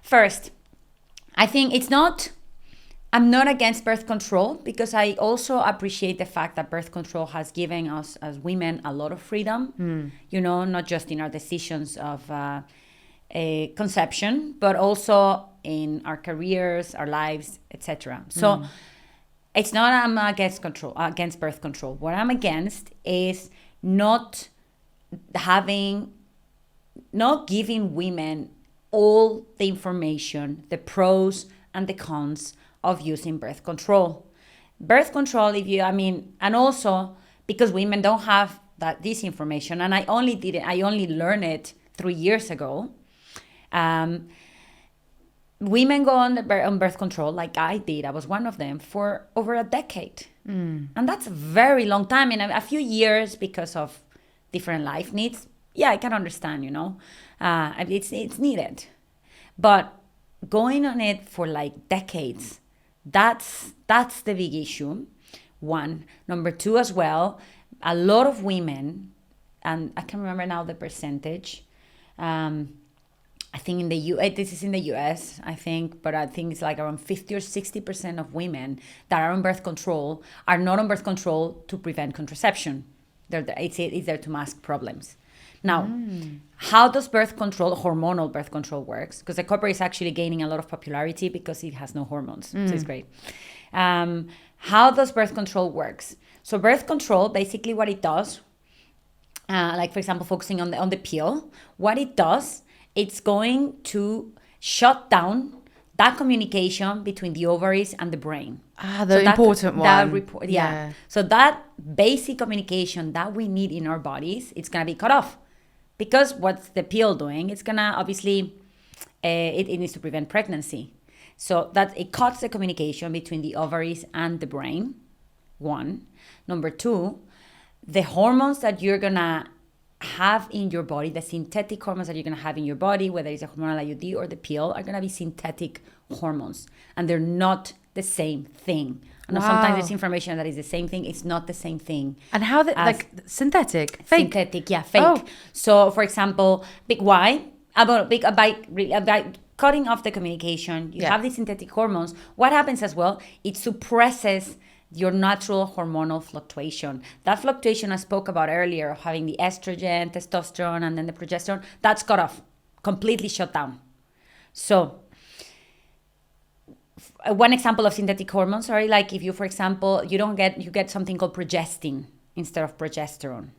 first, I think I'm not against birth control, because I also appreciate the fact that birth control has given us as women a lot of freedom, not just in our decisions of conception, but also in our careers, our lives, etc. So it's not I'm against birth control. What I'm against is not giving women all the information, the pros and the cons of using birth control. Birth control, and also because women don't have this information, and I only learned it 3 years ago. Women go on birth control like I did. I was one of them for over a decade. And that's a very long time. In a few years, because of different life needs, I can understand, it's needed. But going on it for decades, that's the big issue. One. Number two as well, a lot of women, and I can't remember now the percentage, I think in the this is in the US, I think, but I think it's around 50 or 60% of women that are on birth control are not on birth control to prevent contraception. It's there to mask problems. Now, how does birth control, hormonal birth control works? Because the copper is actually gaining a lot of popularity because it has no hormones. So it's great. How does birth control works? So birth control, basically what it does, like for example, focusing on the pill, what it does, it's going to shut down that communication between the ovaries and the brain. The important one. Yeah. So that basic communication that we need in our bodies, it's going to be cut off. Because what's the pill doing? It's going to obviously, it needs to prevent pregnancy. So that it cuts the communication between the ovaries and the brain, one. Number two, the hormones that you're going to have in your body, the synthetic hormones that you're going to have in your body, whether it's a hormonal IUD or the pill, are going to be synthetic hormones. And they're not the same thing. I know sometimes there's information that is the same thing. It's not the same thing. And how, like synthetic? Fake? Synthetic, yeah, fake. So, for example, by cutting off the communication, you have these synthetic hormones. What happens as well, it suppresses your natural hormonal fluctuation. That fluctuation I spoke about earlier, of having the estrogen, testosterone, and then the progesterone, that's cut off, completely shut down. So, one example of synthetic hormones, like if you, for example, you get something called progestin instead of progesterone.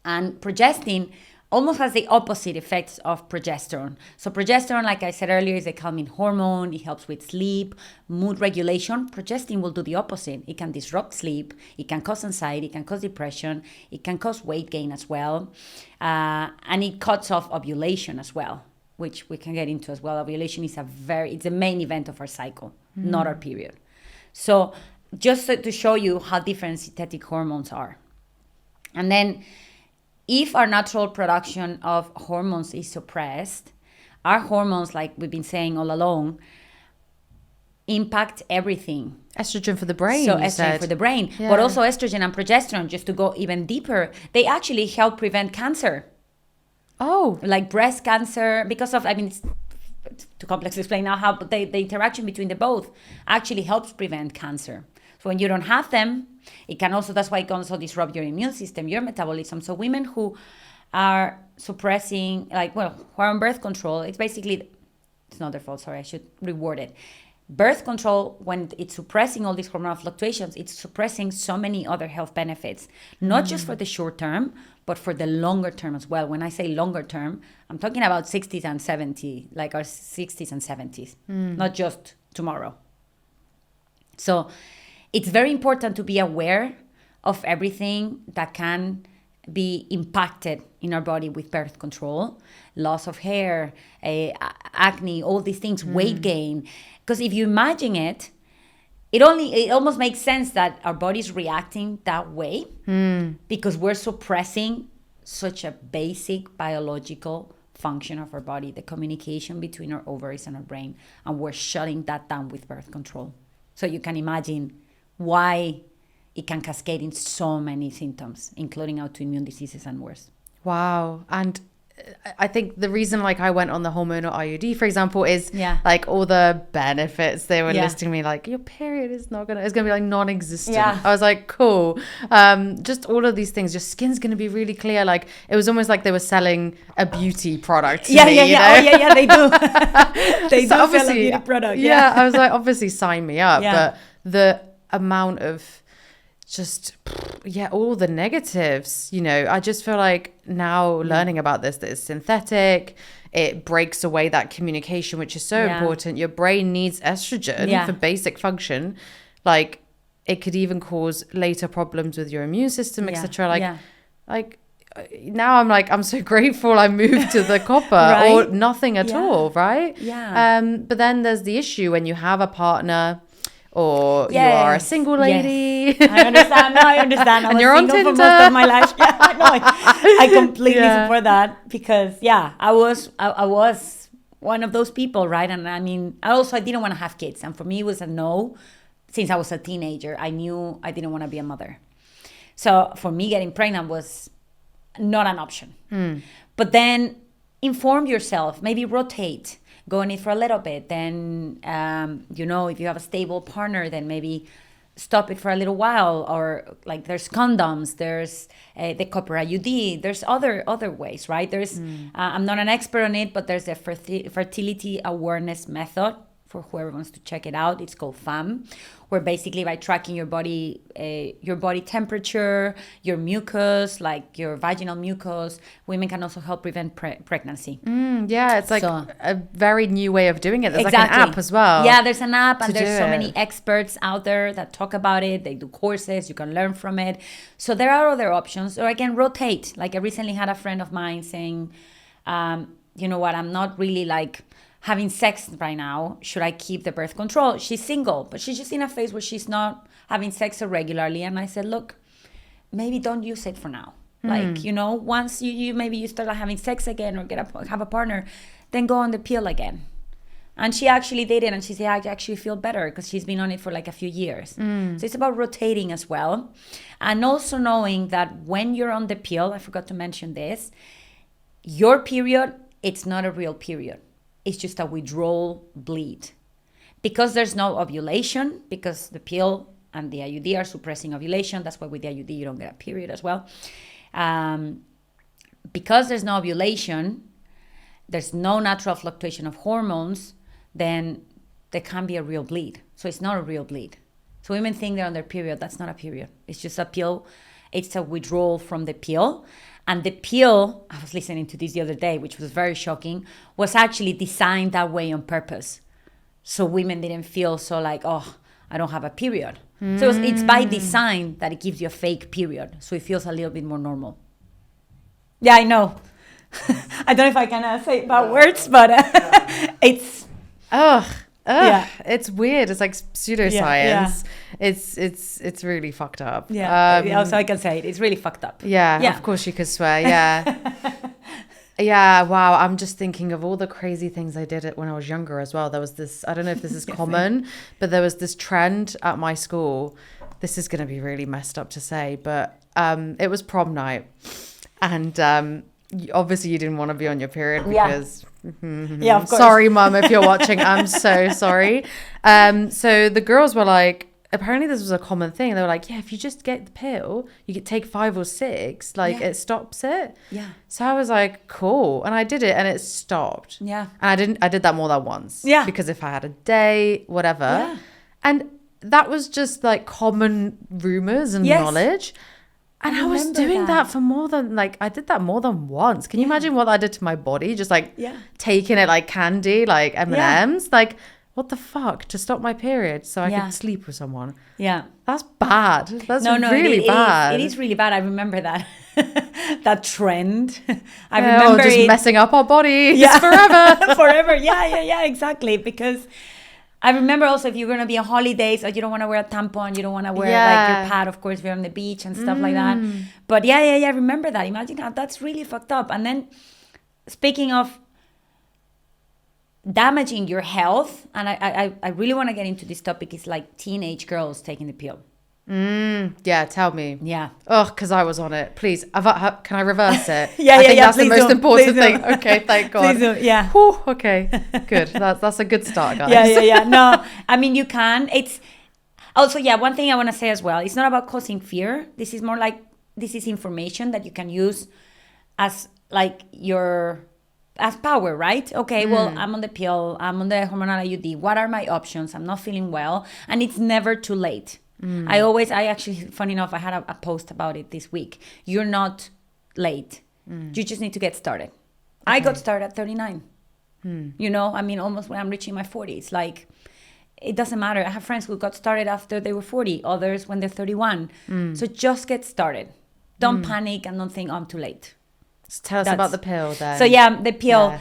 And progestin almost has the opposite effects of progesterone. So progesterone, like I said earlier, is a calming hormone. It helps with sleep, mood regulation. Progestin will do the opposite. It can disrupt sleep. It can cause anxiety. It can cause depression. It can cause weight gain as well. And it cuts off ovulation as well, which we can get into as well. Ovulation is it's the main event of our cycle, not our period. So just to show you how different synthetic hormones are. And then if our natural production of hormones is suppressed, our hormones, like we've been saying all along, impact everything. Estrogen for the brain. So estrogen for the brain, but also estrogen and progesterone, just to go even deeper, they actually help prevent cancer. Oh. Like breast cancer, because of, it's too complex to explain now how, but the interaction between the both actually helps prevent cancer. So when you don't have them, it can also, that's why it can also disrupt your immune system, your metabolism. So women who are suppressing, who are on birth control, it's not their fault, sorry, I should reword it. Birth control, when it's suppressing all these hormonal fluctuations, it's suppressing so many other health benefits, not just for the short term, but for the longer term as well. When I say longer term, I'm talking about 60s and 70s, like our 60s and 70s, not just tomorrow. So it's very important to be aware of everything that can be impacted in our body with birth control, loss of hair, acne, all these things, weight gain. Because if you imagine it almost makes sense that our body's reacting that way because we're suppressing such a basic biological function of our body, the communication between our ovaries and our brain, and we're shutting that down with birth control. So you can imagine why it can cascade in so many symptoms, including autoimmune diseases and worse. Wow. And I think the reason I went on the hormonal IUD, for example, is all the benefits they were listing me, your period is it's gonna be non-existent. I was like, cool. Just all of these things, your skin's gonna be really clear. It was almost like they were selling a beauty product to me, you know? They do. They do sell a beauty product. Yeah, I was like, obviously sign me up. But the amount of just all the negatives, I just feel like now learning about this, that it's synthetic, it breaks away that communication, which is so important. Your brain needs estrogen for basic function. It could even cause later problems with your immune system, etc. Now I'm so grateful I moved to the copper or nothing at all, right? But then there's the issue when you have a partner or you are a single lady. I understand. I was single for most of my life. I completely support that because I was one of those people, right? And I didn't want to have kids, and for me it was a no. Since I was a teenager, I knew I didn't want to be a mother. So for me, getting pregnant was not an option. But then inform yourself, maybe rotate. Go on it for a little bit. Then, if you have a stable partner, then maybe stop it for a little while, or like there's condoms, there's the copper IUD, there's other ways, right? There's I'm not an expert on it, but there's a fertility awareness method for whoever wants to check it out. It's called FAM, where basically by tracking your body temperature, your mucus, like your vaginal mucus, women can also help prevent pregnancy. Yeah, it's like a very new way of doing it. There's like an app as well. Yeah, there's an app, and there's so many experts out there that talk about it. They do courses, you can learn from it. So there are other options. Or again, rotate. Like I recently had a friend of mine saying, you know what, I'm not really like having sex right now. Should I keep the birth control? She's single, but she's just in a phase where she's not having sex so regularly. And I said, look, maybe don't use it for now. Like, you know, once you maybe you start having sex again or have a partner, then go on the pill again. And she actually did it, and she said, I actually feel better because she's been on it for like a few years. So it's about rotating as well. And also knowing that when you're on the pill, I forgot to mention this, your period, it's not a real period. It's just a withdrawal bleed. Because there's no ovulation, because the pill and the IUD are suppressing ovulation. That's why with the IUD you don't get a period as well. Because there's no ovulation, there's no natural fluctuation of hormones, then there can be a real bleed. So it's not a real bleed. So women think they're on their period. That's not a period. It's just a pill. It's a withdrawal from the pill. And the pill, I was listening to this the other day, which was very shocking, was actually designed that way on purpose. So women didn't feel so like, oh, I don't have a period. So it's by design that it gives you a fake period. So it feels a little bit more normal. Yeah, I know. I don't know if I can say bad words, but it's... Yeah. It's weird. It's like pseudoscience. It's really fucked up. Yeah. Also, I can say it. It's really fucked up. Yeah. Of course you could swear. Yeah. Yeah. Wow. I'm just thinking of all the crazy things I did when I was younger as well. There was this, I don't know if this is common, but there was this trend at my school. This is going to be really messed up to say, but it was prom night. And obviously you didn't want to be on your period because... Yeah, of course. Sorry, Mum, if you're watching. I'm so sorry. So the girls were like, apparently this was a common thing. They were like, yeah, if you just get the pill, you could take 5 or 6, like it stops it. Yeah. So I was like, cool. And I did it and it stopped. Yeah. And I did that more than once. Yeah. Because if I had a day, whatever. Yeah. And that was just like common rumors and knowledge. And I was doing that for more than, like, I did that more than once. Can you imagine what I did to my body? Just, like, taking it like candy, like M&Ms. Like, what the fuck? To stop my period so I could sleep with someone. Yeah. That's bad. That's really bad. It is really bad. I remember that. That trend. I remember just messing up our bodies forever. Forever. Yeah, exactly. Because... I remember also if you're going to be on holidays, or you don't want to wear a tampon, you don't want to wear like your pad, of course, if you're on the beach and stuff like that. But I remember that. Imagine how that's really fucked up. And then speaking of damaging your health, and I really want to get into this topic, is like teenage girls taking the pill. Yeah, tell me. Yeah. Oh, because I was on it. Please, can I reverse it? I think that's the most important thing. Okay, thank God. Please do. Yeah. Whew, okay, good. That's a good start, guys. Yeah. No, I mean, you can. It's also, one thing I want to say as well. It's not about causing fear. This is more like, this is information that you can use as like as power, right? Okay, well, I'm on the pill. I'm on the hormonal IUD. What are my options? I'm not feeling well. And it's never too late. I actually, funny enough, I had a post about it this week. You're not late. You just need to get started. Okay. I got started at 39. You know, I mean, almost when I'm reaching my 40s. Like, it doesn't matter. I have friends who got started after they were 40, others when they're 31. So just get started. Don't panic and don't think, I'm too late. So tell us about the pill then. So the pill. Yeah.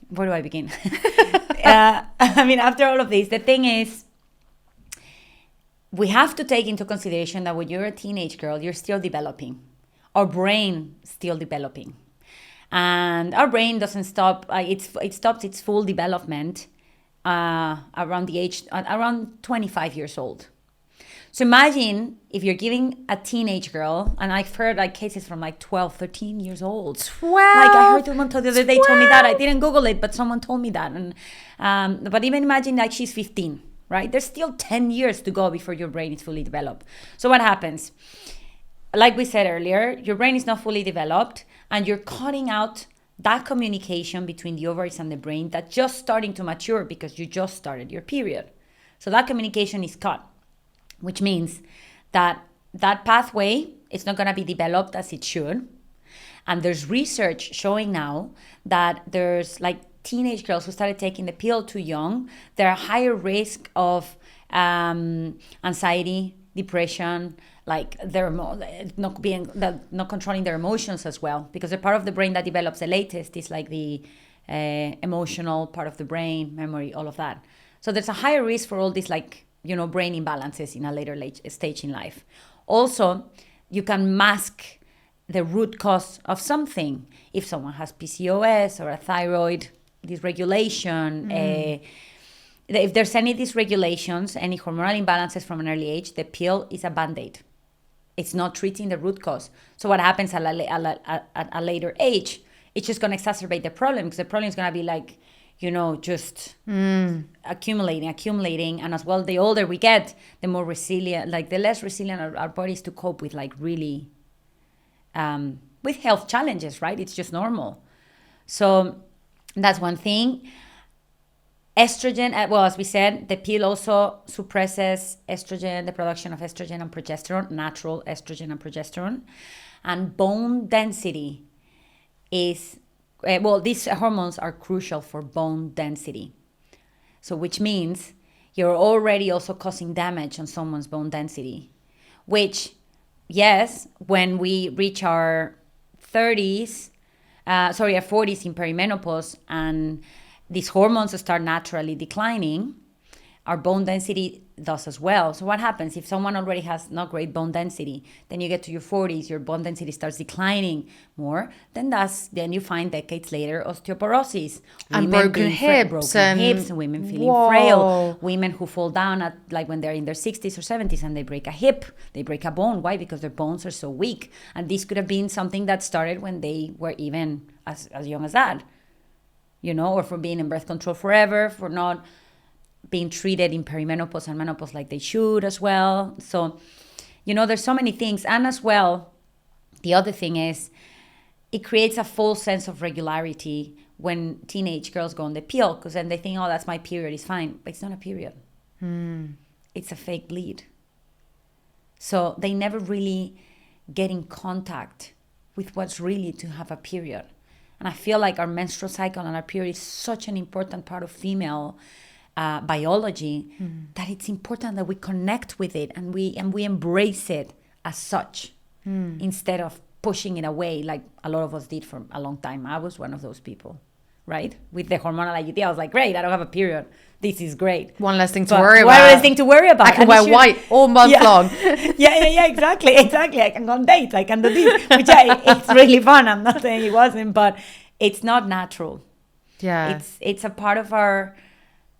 Where do I begin? I mean, after all of this, the thing is, we have to take into consideration that when you're a teenage girl, you're still developing. Our brain still developing. And our brain doesn't stop. It stops its full development around 25 years old. So imagine if you're giving a teenage girl, and I've heard like cases from like 12, 13 years old. 12? Like I heard someone the other day told me that. I didn't Google it, but someone told me that. And but even imagine like she's 15. right? There's still 10 years to go before your brain is fully developed. So what happens? Like we said earlier, your brain is not fully developed, and you're cutting out that communication between the ovaries and the brain that's just starting to mature because you just started your period. So that communication is cut, which means that that pathway is not going to be developed as it should. And there's research showing now that there's like teenage girls who started taking the pill too young. They're at higher risk of anxiety, depression, like they're not controlling their emotions as well, because the part of the brain that develops the latest is like the emotional part of the brain, memory, all of that. So there's a higher risk for all these like, you know, brain imbalances in a later stage in life. Also, you can mask the root cause of something. If someone has PCOS or a thyroid dysregulation, if there's any dysregulations, any hormonal imbalances from an early age, the pill is a band-aid. It's not treating the root cause. So what happens at a later age, it's just going to exacerbate the problem, because the problem is going to be like, you know, just accumulating. And as well, the older we get, the more resilient, like the less resilient our bodies to cope with like really, with health challenges, right? It's just normal. So that's one thing. Estrogen, well, as we said, the pill also suppresses estrogen, the production of estrogen and progesterone, natural estrogen and progesterone. And bone density is, these hormones are crucial for bone density. So which means you're already also causing damage on someone's bone density, which, yes, when we reach our 40s in perimenopause, and these hormones start naturally declining, our bone density does as well. So what happens if someone already has not great bone density, then you get to your 40s, your bone density starts declining more, then you find decades later osteoporosis and broken hips, women feeling frail, women who fall down at like when they're in their 60s or 70s and they break a hip, they break a bone. Why? Because their bones are so weak. And this could have been something that started when they were even as young as that, you know, or for being in birth control forever, for not being treated in perimenopause and menopause like they should as well. So, you know, there's so many things. And as well, the other thing is it creates a false sense of regularity when teenage girls go on the pill, because then they think, oh, that's my period, it's fine. But it's not a period. It's a fake bleed. So they never really get in contact with what's really to have a period. And I feel like our menstrual cycle and our period is such an important part of female biology that it's important that we connect with it and we embrace it as such instead of pushing it away like a lot of us did for a long time. I was one of those people, right? With the hormonal IUD, I was like, great, I don't have a period. This is great. One less thing to worry about. One less thing to worry about. I can wear white all month long. Yeah, exactly. I can go on dates. I can do this, which it's really fun. I'm not saying it wasn't, but it's not natural. Yeah. It's a part of our...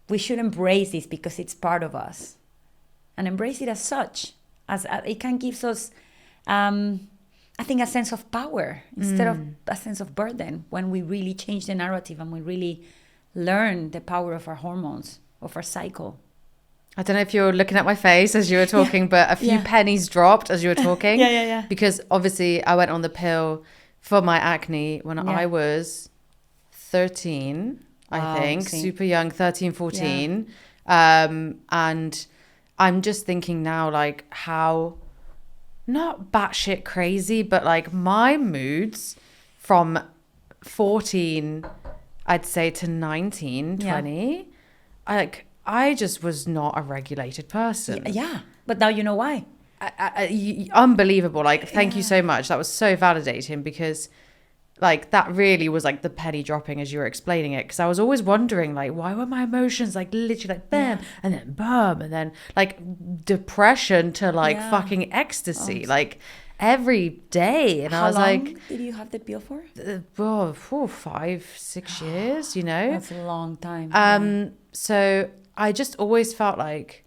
We should embrace this because it's part of us, and embrace it as such. As it can give us, I think, a sense of power instead of a sense of burden when we really change the narrative and we really learn the power of our hormones, of our cycle. I don't know if you're looking at my face as you were talking, but a few pennies dropped as you were talking. Yeah. Because obviously I went on the pill for my acne when I was 13. I think, super young, 13, 14. And I'm just thinking now, like, how, not batshit crazy, but like my moods from 14, I'd say, to 19, 20, I just was not a regulated person. Yeah. But now you know why. Unbelievable. Like, thank you so much. That was so validating, because like that really was like the penny dropping as you were explaining it, because I was always wondering, like, why were my emotions like literally like bam and then boom and then like depression to like fucking ecstasy like every day. And I was like, how long did you have the pill for? 5-6 years, you know. That's a long time. So I just always felt like,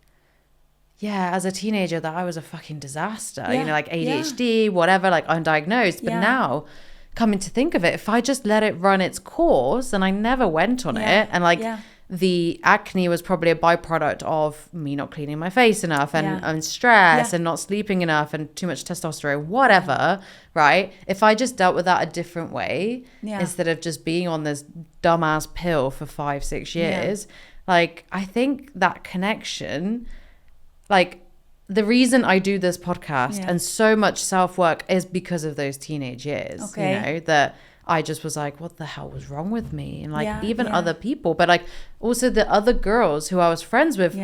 as a teenager, that I was a fucking disaster, you know, like ADHD, whatever, like undiagnosed. But now, coming to think of it, if I just let it run its course and I never went on it, and like the acne was probably a byproduct of me not cleaning my face enough and stress and not sleeping enough and too much testosterone, whatever, right? If I just dealt with that a different way, instead of just being on this dumbass pill for 5-6 years, like, I think that connection, like, the reason I do this podcast and so much self-work is because of those teenage years, you know, that I just was like, what the hell was wrong with me? And like, even other people, but like also the other girls who I was friends with,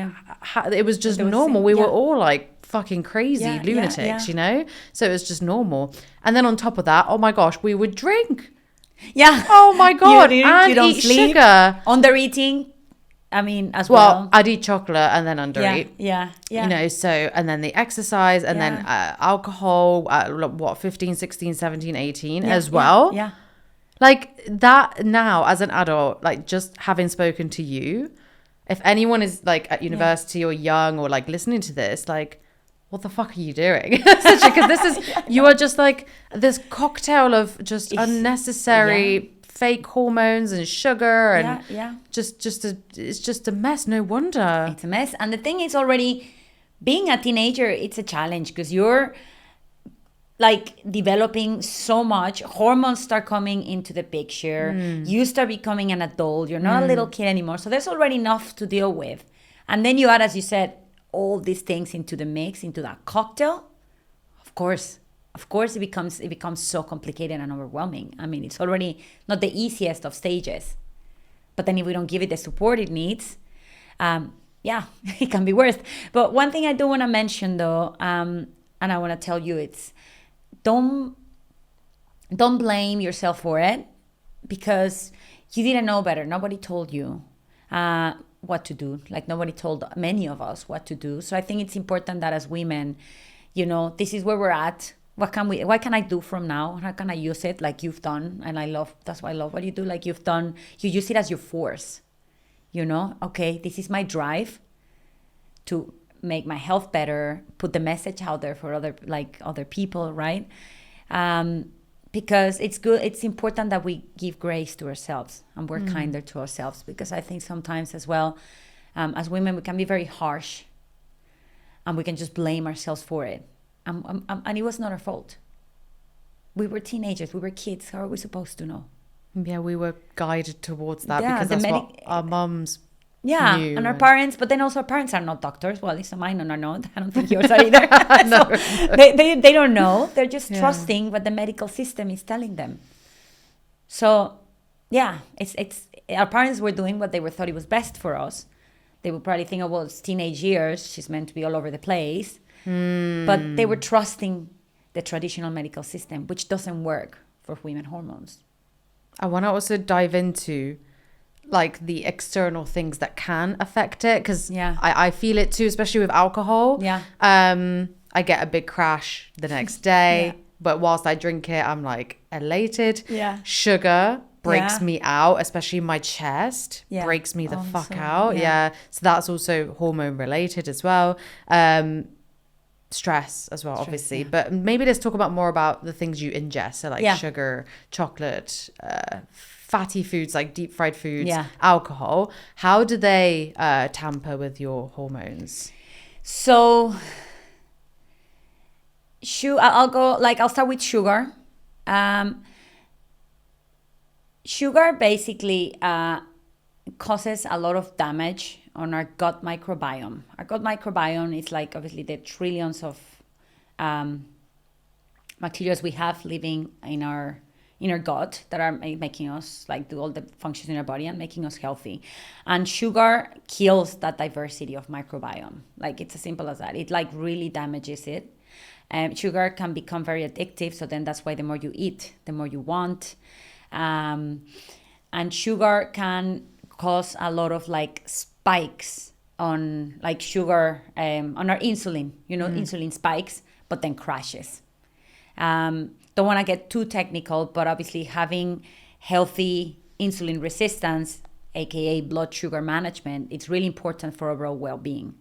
it was just normal. We were all like fucking crazy lunatics, you know? So it was just normal. And then on top of that, oh my gosh, we would drink. Yeah. Oh my God. And you don't eat sleep. sugar. Undereating. I mean, as well. I'd eat chocolate and then undereat. Yeah. You know, so, and then the exercise and then alcohol at 15, 16, 17, 18 as well. Yeah. Like that now as an adult, like just having spoken to you, if anyone is like at university or young or like listening to this, like, what the fuck are you doing? Because this is, you are just like this cocktail of just unnecessary fake hormones and sugar and it's just a mess. No wonder. It's a mess. And the thing is, already being a teenager, it's a challenge because you're like developing so much. Hormones start coming into the picture. You start becoming an adult. You're not a little kid anymore. So there's already enough to deal with. And then you add, as you said, all these things into the mix, into that cocktail. Of course, it becomes so complicated and overwhelming. I mean, it's already not the easiest of stages. But then if we don't give it the support it needs, it can be worse. But one thing I do want to mention though, and I want to tell you, it's don't blame yourself for it because you didn't know better. Nobody told you what to do. Like nobody told many of us what to do. So I think it's important that as women, you know, this is where we're at. What can I do from now? How can I use it like you've done? And that's why I love what you do. Like you've done, you use it as your force, you know? Okay, this is my drive to make my health better, put the message out there for other people, right? Because it's important that we give grace to ourselves and we're kinder to ourselves, because I think sometimes as well, as women, we can be very harsh and we can just blame ourselves for it. And it was not our fault. We were teenagers, we were kids. How are we supposed to know? Yeah, we were guided towards that because that's what our mums knew. And our parents, but then also our parents are not doctors. Well, at least mine are not. I don't think yours are either. They don't know. They're just trusting what the medical system is telling them. So, it's our parents were doing what they thought it was best for us. They would probably think, oh, well, it's teenage years. She's meant to be all over the place. But they were trusting the traditional medical system, which doesn't work for women hormones. I want to also dive into like the external things that can affect it, because I feel it too, especially with alcohol. I get a big crash the next day, but whilst I drink it, I'm like elated. Sugar breaks me out, especially my chest breaks me the fuck out. So that's also hormone related as well. Stress as well, obviously. But maybe let's talk more about the things you ingest. So like sugar, chocolate, fatty foods like deep fried foods, alcohol. How do they tamper with your hormones? So I'll start with sugar. Sugar basically causes a lot of damage on our gut microbiome. Our gut microbiome is like obviously the trillions of bacteria we have living in our gut that are making us like do all the functions in our body and making us healthy. And sugar kills that diversity of microbiome. Like it's as simple as that. It like really damages it. Sugar can become very addictive. So then that's why the more you eat, the more you want. And sugar can cause a lot of like spikes on like sugar, on our insulin, insulin spikes, but then crashes. Don't want to get too technical, but obviously having healthy insulin resistance, aka blood sugar management, it's really important for overall well-being.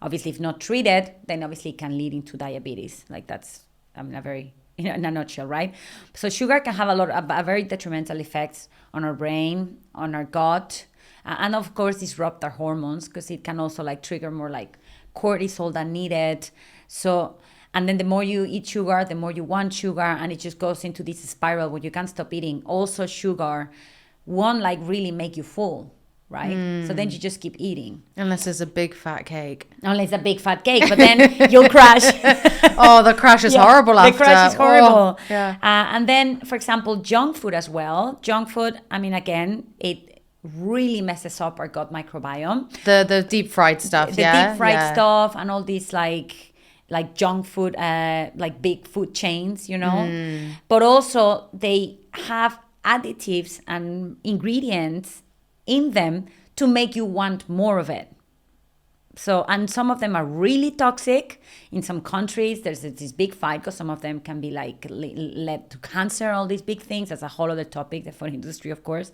Obviously, if not treated, then obviously it can lead into diabetes. Like that's, in a nutshell, right? So sugar can have a very detrimental effects on our brain, on our gut, And of course, disrupt our hormones because it can also like trigger more like cortisol than needed. So, and then the more you eat sugar, the more you want sugar, and it just goes into this spiral where you can't stop eating. Also, sugar won't like really make you full, right? So then you just keep eating. Unless it's a big fat cake. Unless it's a big fat cake, but then you'll crash. Oh, the crash is horrible after. The crash is horrible. Oh, yeah. And then, for example, junk food as well. Junk food, I mean, again, it really messes up our gut microbiome. The deep fried stuff, The deep fried stuff and all these like junk food, like big food chains, you know. But also they have additives and ingredients in them to make you want more of it. So, and some of them are really toxic. In some countries, there's this big fight because some of them can be like led to cancer, all these big things. That's a whole other topic, the food industry, of course.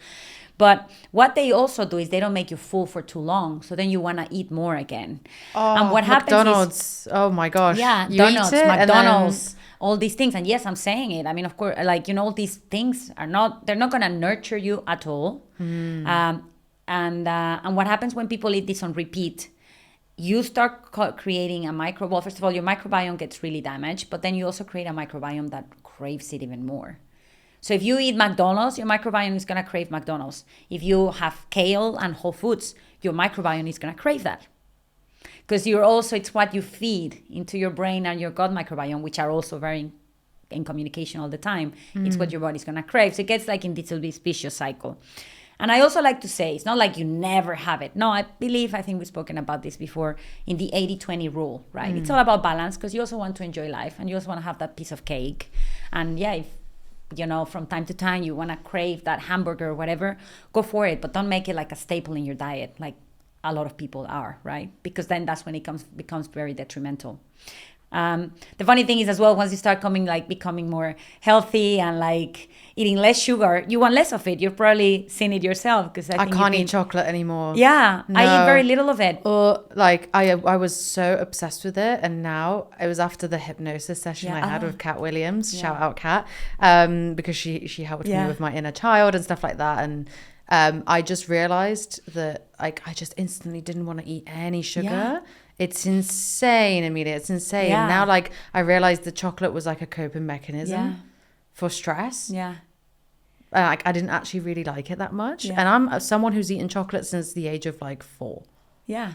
But what they also do is they don't make you full for too long. So then you want to eat more again. Oh, and what McDonald's. Is, oh my gosh. Yeah, you donuts, McDonald's, then... all these things. And yes, I'm saying it. I mean, of course, like, you know, these things they're not going to nurture you at all. And what happens when people eat this on repeat? You start creating a well, first of all, your microbiome gets really damaged, but then you also create a microbiome that craves it even more. So if you eat McDonald's, your microbiome is going to crave McDonald's. If you have kale and whole foods, your microbiome is going to crave that. Because it's what you feed into your brain and your gut microbiome, which are also very in communication all the time. It's what your body's going to crave. So it gets like in this little bit vicious cycle. And I also like to say, it's not like you never have it. No, I think we've spoken about this before in the 80-20 rule, right? It's all about balance because you also want to enjoy life and you also want to have that piece of cake. And yeah, if, you know, from time to time you want to crave that hamburger or whatever, go for it. But don't make it like a staple in your diet, like a lot of people are, right? Because then that's when it becomes very detrimental. The funny thing is as well, once you start becoming more healthy and like eating less sugar, you want less of it. You've probably seen it yourself because I can't eat chocolate anymore. Yeah, no. I eat very little of it. Like I was so obsessed with it, and now it was after the hypnosis session I had with Kat Williams. Yeah. Shout out Kat, because she helped me with my inner child and stuff like that, and I just realized that like I just instantly didn't want to eat any sugar. Yeah. It's insane, Emilia. It's insane. Yeah. Now, like, I realized the chocolate was like a coping mechanism for stress. Yeah. Like, I didn't actually really like it that much. Yeah. And I'm someone who's eaten chocolate since the age of like 4. Yeah.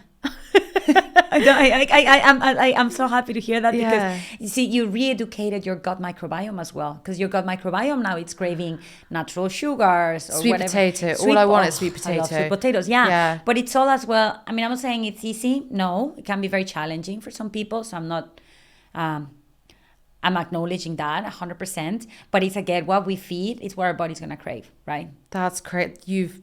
I'm so happy to hear that because you see, you re-educated your gut microbiome as well, because your gut microbiome now it's craving natural sugars or sweet whatever. Potato. All I want is sweet potato. I love sweet potatoes. Yeah. But it's all as well. I mean, I'm not saying it's easy. No, it can be very challenging for some people. So I'm not. I'm acknowledging that 100%. But it's again, what we feed is what our body's gonna crave, right? That's great. You've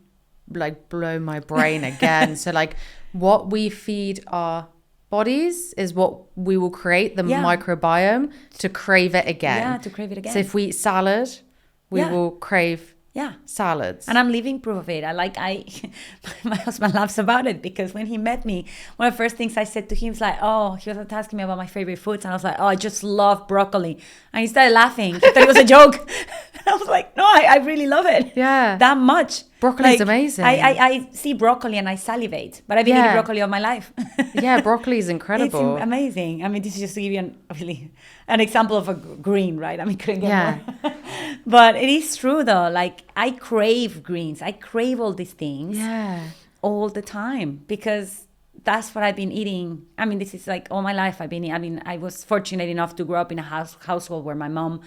like blown my brain again. So like, what we feed our bodies is what we will create the microbiome to crave it again. Yeah, to crave it again. So if we eat salad, we will crave salads. And I'm living proof of it. My husband laughs about it because when he met me, one of the first things I said to him was like, he was asking me about my favorite foods. And I was like, I just love broccoli. And he started laughing. He thought it was a joke. I was like, no, I really love it. Yeah. That much. Broccoli is amazing. I see broccoli and I salivate, but I've been eating broccoli all my life. Yeah, broccoli is incredible. It's amazing. I mean, this is just to give you an example of a green, right? I mean, couldn't get more. But it is true though. Like I crave greens. I crave all these things all the time because that's what I've been eating. I mean, this is like all my life I've been eating. I mean, I was fortunate enough to grow up in a household where my mom,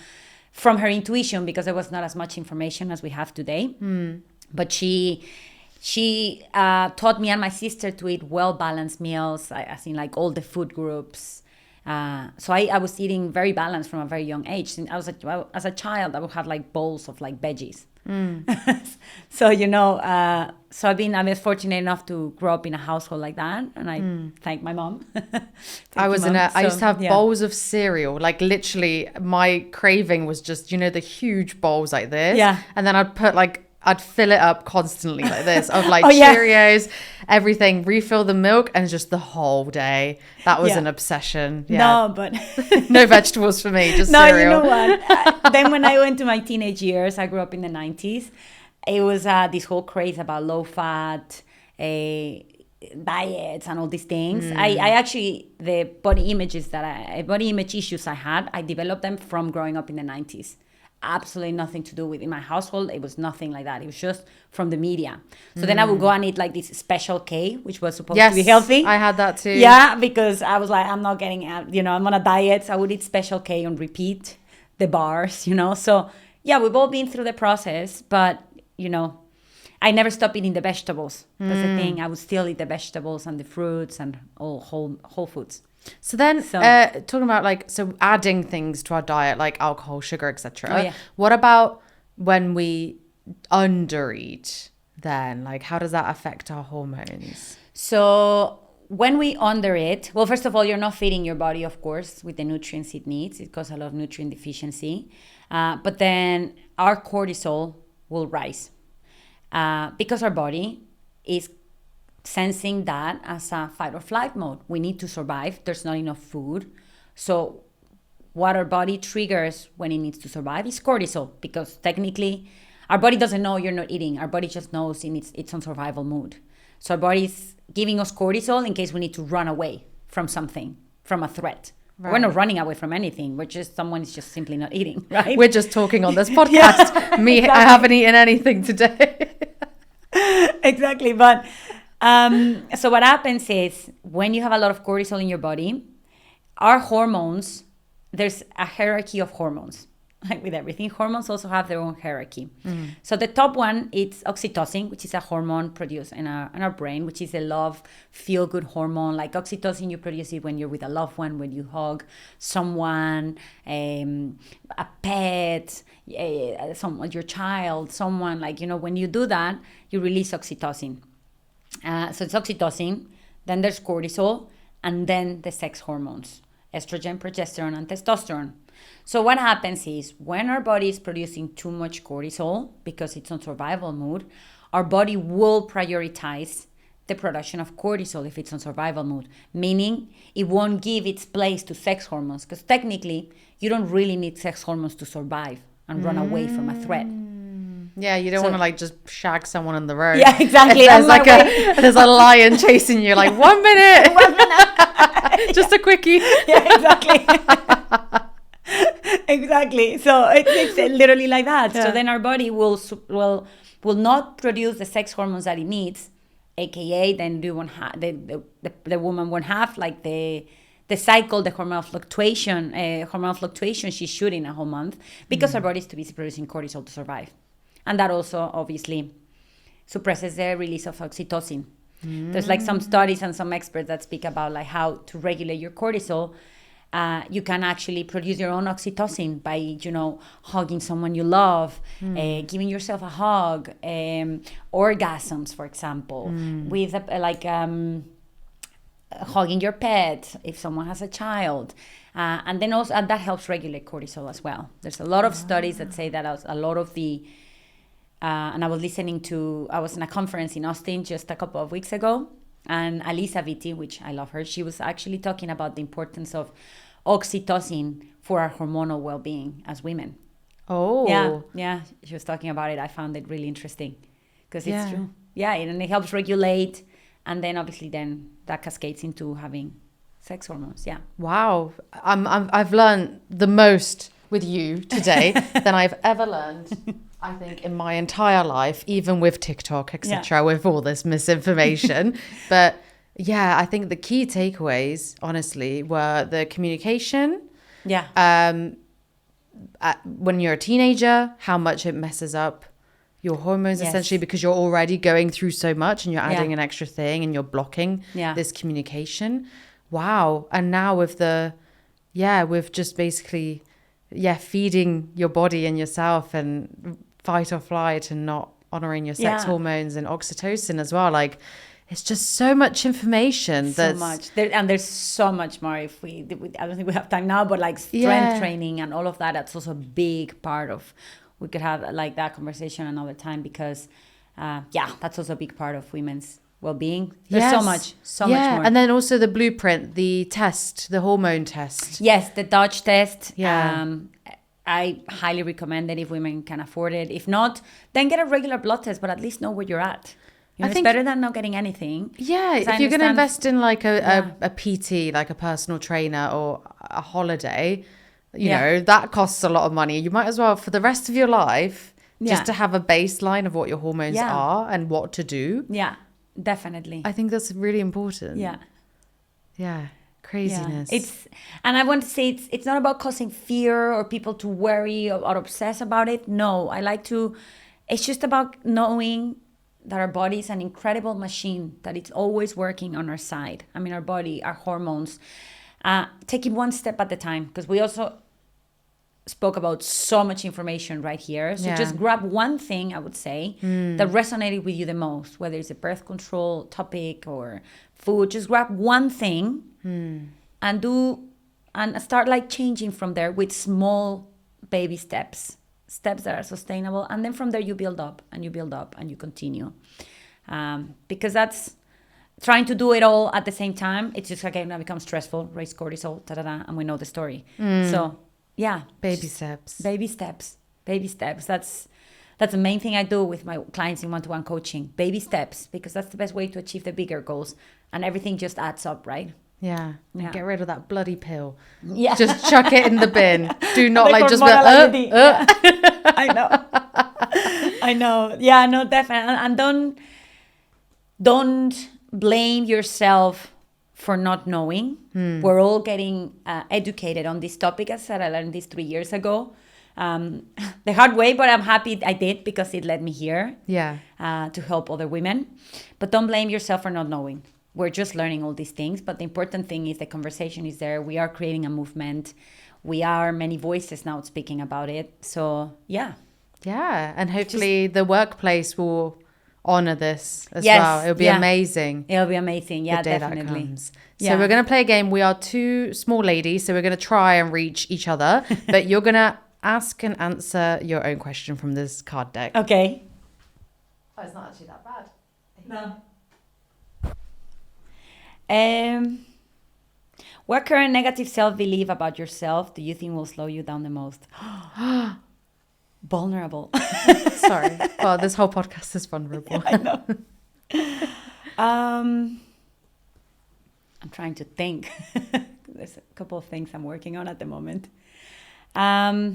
from her intuition, because there was not as much information as we have today, but she taught me and my sister to eat well-balanced meals, as in like all the food groups. So I was eating very balanced from a very young age. And as a child, I would have like bowls of like veggies. So, you know, I was fortunate enough to grow up in a household like that. And I thank my mom. I used to have bowls of cereal. Like literally my craving was just, you know, the huge bowls like this. Yeah. And then I'd fill it up constantly like this of like Cheerios, everything, refill the milk, and just the whole day. That was an obsession. Yeah. No, but no vegetables for me, just cereal. You know what? Then when I went to my teenage years, I grew up in the 90s. It was this whole craze about low fat, diets and all these things. I actually, the body image issues I had, I developed them from growing up in the 90s. Absolutely nothing to do with in my household. It was nothing like that. It was just from the media. So then I would go and eat like this Special K, which was supposed to be healthy. I had that too. Yeah, because I was like, I'm not getting out, I'm on a diet. So I would eat Special K on repeat, the bars, So yeah, we've all been through the process, but I never stopped eating the vegetables. That's the thing. I would still eat the vegetables and the fruits and all whole foods. So then, talking about adding things to our diet, like alcohol, sugar, etc. Oh, yeah. What about when we undereat? Then, how does that affect our hormones? So when we undereat, well, first of all, you're not feeding your body, of course, with the nutrients it needs. It causes a lot of nutrient deficiency. But then our cortisol will rise because our body is sensing that as a fight or flight mode. We need to survive. There's not enough food. So what our body triggers when it needs to survive is cortisol, because technically our body doesn't know you're not eating. Our body just knows it's on survival mode. So our body is giving us cortisol in case we need to run away from something, from a threat. Right. We're not running away from anything. Someone is just simply not eating, right? We're just talking on this podcast. Exactly. I haven't eaten anything today. Exactly. But so what happens is when you have a lot of cortisol in your body, our hormones, there's a hierarchy of hormones. Like with everything, hormones also have their own hierarchy. So the top one, it's oxytocin, which is a hormone produced in our brain, which is a love, feel-good hormone. Like oxytocin, you produce it when you're with a loved one, when you hug someone, a pet, someone, your child, someone. When you do that, you release oxytocin. So it's oxytocin, then there's cortisol, and then the sex hormones, estrogen, progesterone, and testosterone. So what happens is when our body is producing too much cortisol because it's on survival mode, our body will prioritize the production of cortisol if it's on survival mode, meaning it won't give its place to sex hormones, because technically you don't really need sex hormones to survive and run away from a threat. Yeah, you don't want to just shag someone on the road. Yeah, exactly. There's a lion chasing you, 1 minute. 1 minute. Just a quickie. Yeah, exactly. Exactly. So it's literally like that. Yeah. So then our body will not produce the sex hormones that it needs, aka then you won't have the woman won't have the cycle, the hormonal fluctuation she should in a whole month, because our body is too busy producing cortisol to survive. And that also obviously suppresses the release of oxytocin. There's some studies and some experts that speak about how to regulate your cortisol. You can actually produce your own oxytocin by, hugging someone you love, giving yourself a hug, orgasms, for example, with hugging your pet if someone has a child. And then also that helps regulate cortisol as well. There's a lot of studies that say that a lot of the, and I was in a conference in Austin just a couple of weeks ago, and Alisa Vitti, which I love her, she was actually talking about the importance of oxytocin for our hormonal well-being as women. Oh. Yeah. She was talking about it. I found it really interesting because it's true. Yeah, and it helps regulate, and then obviously then that cascades into having sex hormones. Yeah. Wow. I've learned the most with you today than I've ever learned, I think, in my entire life, even with TikTok, etc., with all this misinformation. But yeah, I think the key takeaways, honestly, were the communication. Yeah. When you're a teenager, how much it messes up your hormones, essentially, because you're already going through so much and you're adding an extra thing and you're blocking this communication. Wow. And now with with just basically, feeding your body and yourself and fight or flight and not honoring your sex hormones and oxytocin as well. It's just so much information. So much. There's so much more I don't think we have time now, but strength training and all of that, that's also a big part of, we could have that conversation another time, because that's also a big part of women's well-being. There's so much more. And then also the blueprint, the test, the hormone test. Yes, the Dutch test. Yeah. I highly recommend it if women can afford it. If not, then get a regular blood test, but at least know where you're at. You know, it's better than not getting anything. Yeah, if you're going to invest in like a PT, like a personal trainer or a holiday, you know, that costs a lot of money. You might as well, for the rest of your life, just to have a baseline of what your hormones are and what to do. Yeah, definitely. I think that's really important. Yeah. Yeah. Craziness. Yeah. And I want to say it's not about causing fear or people to worry or obsess about it. No, it's just about knowing that our body is an incredible machine, that it's always working on our side. I mean, our body, our hormones, take it one step at a time, because we also spoke about so much information right here. So just grab one thing, I would say, that resonated with you the most, whether it's a birth control topic or food. Just grab one thing and start like changing from there with small baby steps that are sustainable. And then from there you build up and you build up and you continue. Because that's trying to do it all at the same time. It's just again going to become stressful, raise cortisol, and we know the story. So yeah. Baby steps. That's the main thing I do with my clients in one-to-one coaching. Baby steps, because that's the best way to achieve the bigger goals. And everything just adds up, right? Yeah. Get rid of that bloody pill. Yeah. Just chuck it in the bin. Do not like just I know. Yeah, no, definitely. And don't blame yourself for not knowing. We're all getting educated on this topic. As I said, I learned this 3 years ago. The hard way, but I'm happy I did, because it led me here. Yeah. To help other women. But don't blame yourself for not knowing. We're just learning all these things, but the important thing is the conversation is there. We are creating a movement. We are many voices now speaking about it. So yeah. Yeah, and hopefully the workplace will honor this as well. It'll be amazing. It'll be amazing. Yeah, the day definitely. That comes. So we're going to play a game. We are two small ladies, so we're going to try and reach each other, but you're going to ask and answer your own question from this card deck. Okay. Oh, it's not actually that bad. No. What current negative self-belief about yourself do you think will slow you down the most? Vulnerable. Sorry. Well, this whole podcast is vulnerable. I know. I'm trying to think. There's a couple of things I'm working on at the moment. I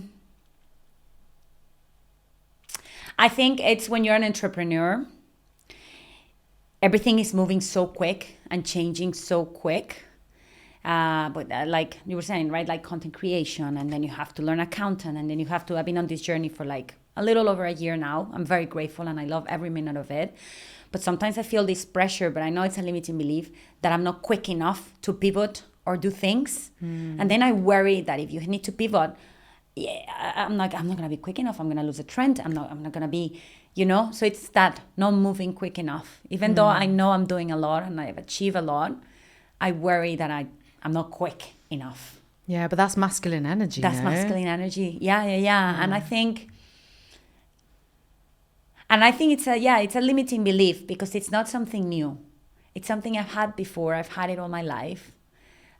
think it's when you're an entrepreneur, everything is moving so quick and changing so quick. But like you were saying, right? Like content creation, and then you have to learn accountant, and then you have to, I've been on this journey for like a little over a year now. I'm very grateful and I love every minute of it. But sometimes I feel this pressure, but I know it's a limiting belief that I'm not quick enough to pivot or do things. And then I worry that if you need to pivot, I'm not going to be quick enough. I'm going to lose a trend. I'm not going to be, so it's that not moving quick enough. Even though I know I'm doing a lot and I've achieved a lot, I worry that I'm not quick enough. Yeah, but that's masculine energy. That's masculine energy. Yeah. And I think it's a limiting belief, because it's not something new. It's something I've had before. I've had it all my life.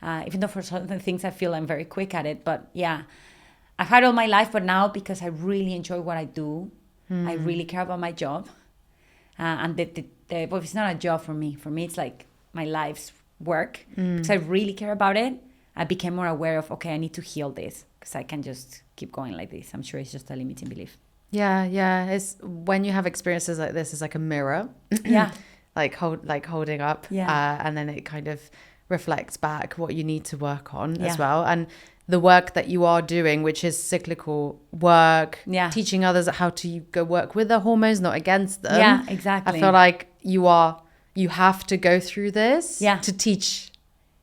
Even though for certain things I feel I'm very quick at it. But yeah, I've had it all my life, but now because I really enjoy what I do, I really care about my job. And but it's not a job for me. For me, it's like my life's work. Because I really care about it. I became more aware of, okay, I need to heal this, because I can just keep going like this. I'm sure it's just a limiting belief. Yeah. It's when you have experiences like this, it's like a mirror. Yeah. like holding up. Yeah. And then it kind of reflects back what you need to work on as well. And the work that you are doing, which is cyclical work, teaching others how to go work with their hormones, not against them. Yeah, exactly. I feel like you have to go through this to teach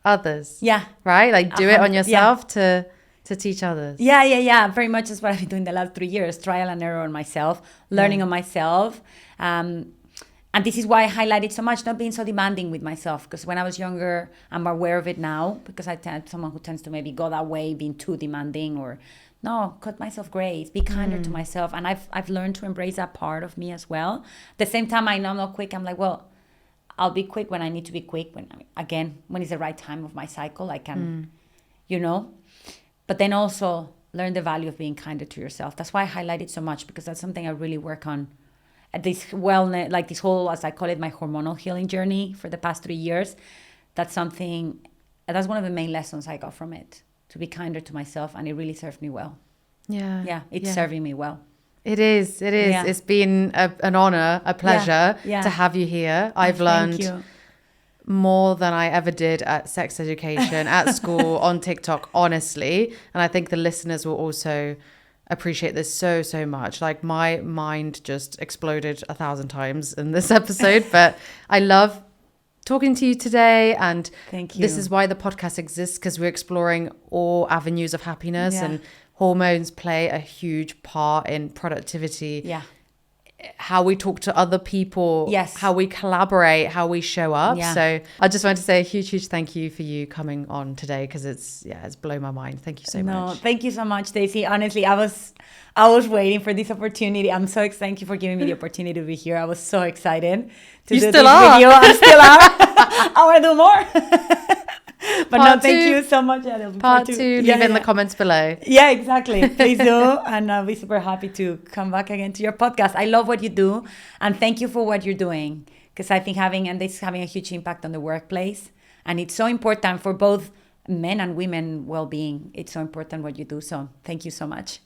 others. Yeah. Right? Like do it on yourself to teach others. Yeah. Very much is what I've been doing the last 3 years. Trial and error on myself, learning on myself. And this is why I highlighted so much, not being so demanding with myself. Because when I was younger, I'm aware of it now. Because someone who tends to maybe go that way, being too demanding, or no, cut myself grace, be kinder to myself. And I've learned to embrace that part of me as well. At the same time, I know I'm not quick. I'm like, well, I'll be quick when I need to be quick. When it's the right time of my cycle, I can, But then also learn the value of being kinder to yourself. That's why I highlight it so much, because that's something I really work on this wellness, like this whole, as I call it, my hormonal healing journey for the past 3 years, that's one of the main lessons I got from it, to be kinder to myself, and it really served me well. Yeah. It's serving me well. It is. Yeah. It's been an honor, a pleasure to have you here. I've learned more than I ever did at sex education, at school, on TikTok, honestly. And I think the listeners will also appreciate this so, so much. Like, my mind just exploded 1,000 times in this episode, but I love talking to you today. And thank you. This is why the podcast exists, because we're exploring all avenues of happiness, and hormones play a huge part in productivity, how we talk to other people, how we collaborate, how we show up. So I just want to say a huge thank you for you coming on today, because it's blown my mind. Thank you so much. Thank you so much, Daisy. Honestly, I was waiting for this opportunity. I'm so excited. Thank you for giving me the opportunity to be here. I was so excited to do this video. I still are. I want to do more. But thank you so much. Part 2, leave in the comments below. Yeah, exactly. Please do. And I'll be super happy to come back again to your podcast. I love what you do. And thank you for what you're doing. Because I think this is having a huge impact on the workplace. And it's so important for both men and women well-being. It's so important what you do. So thank you so much.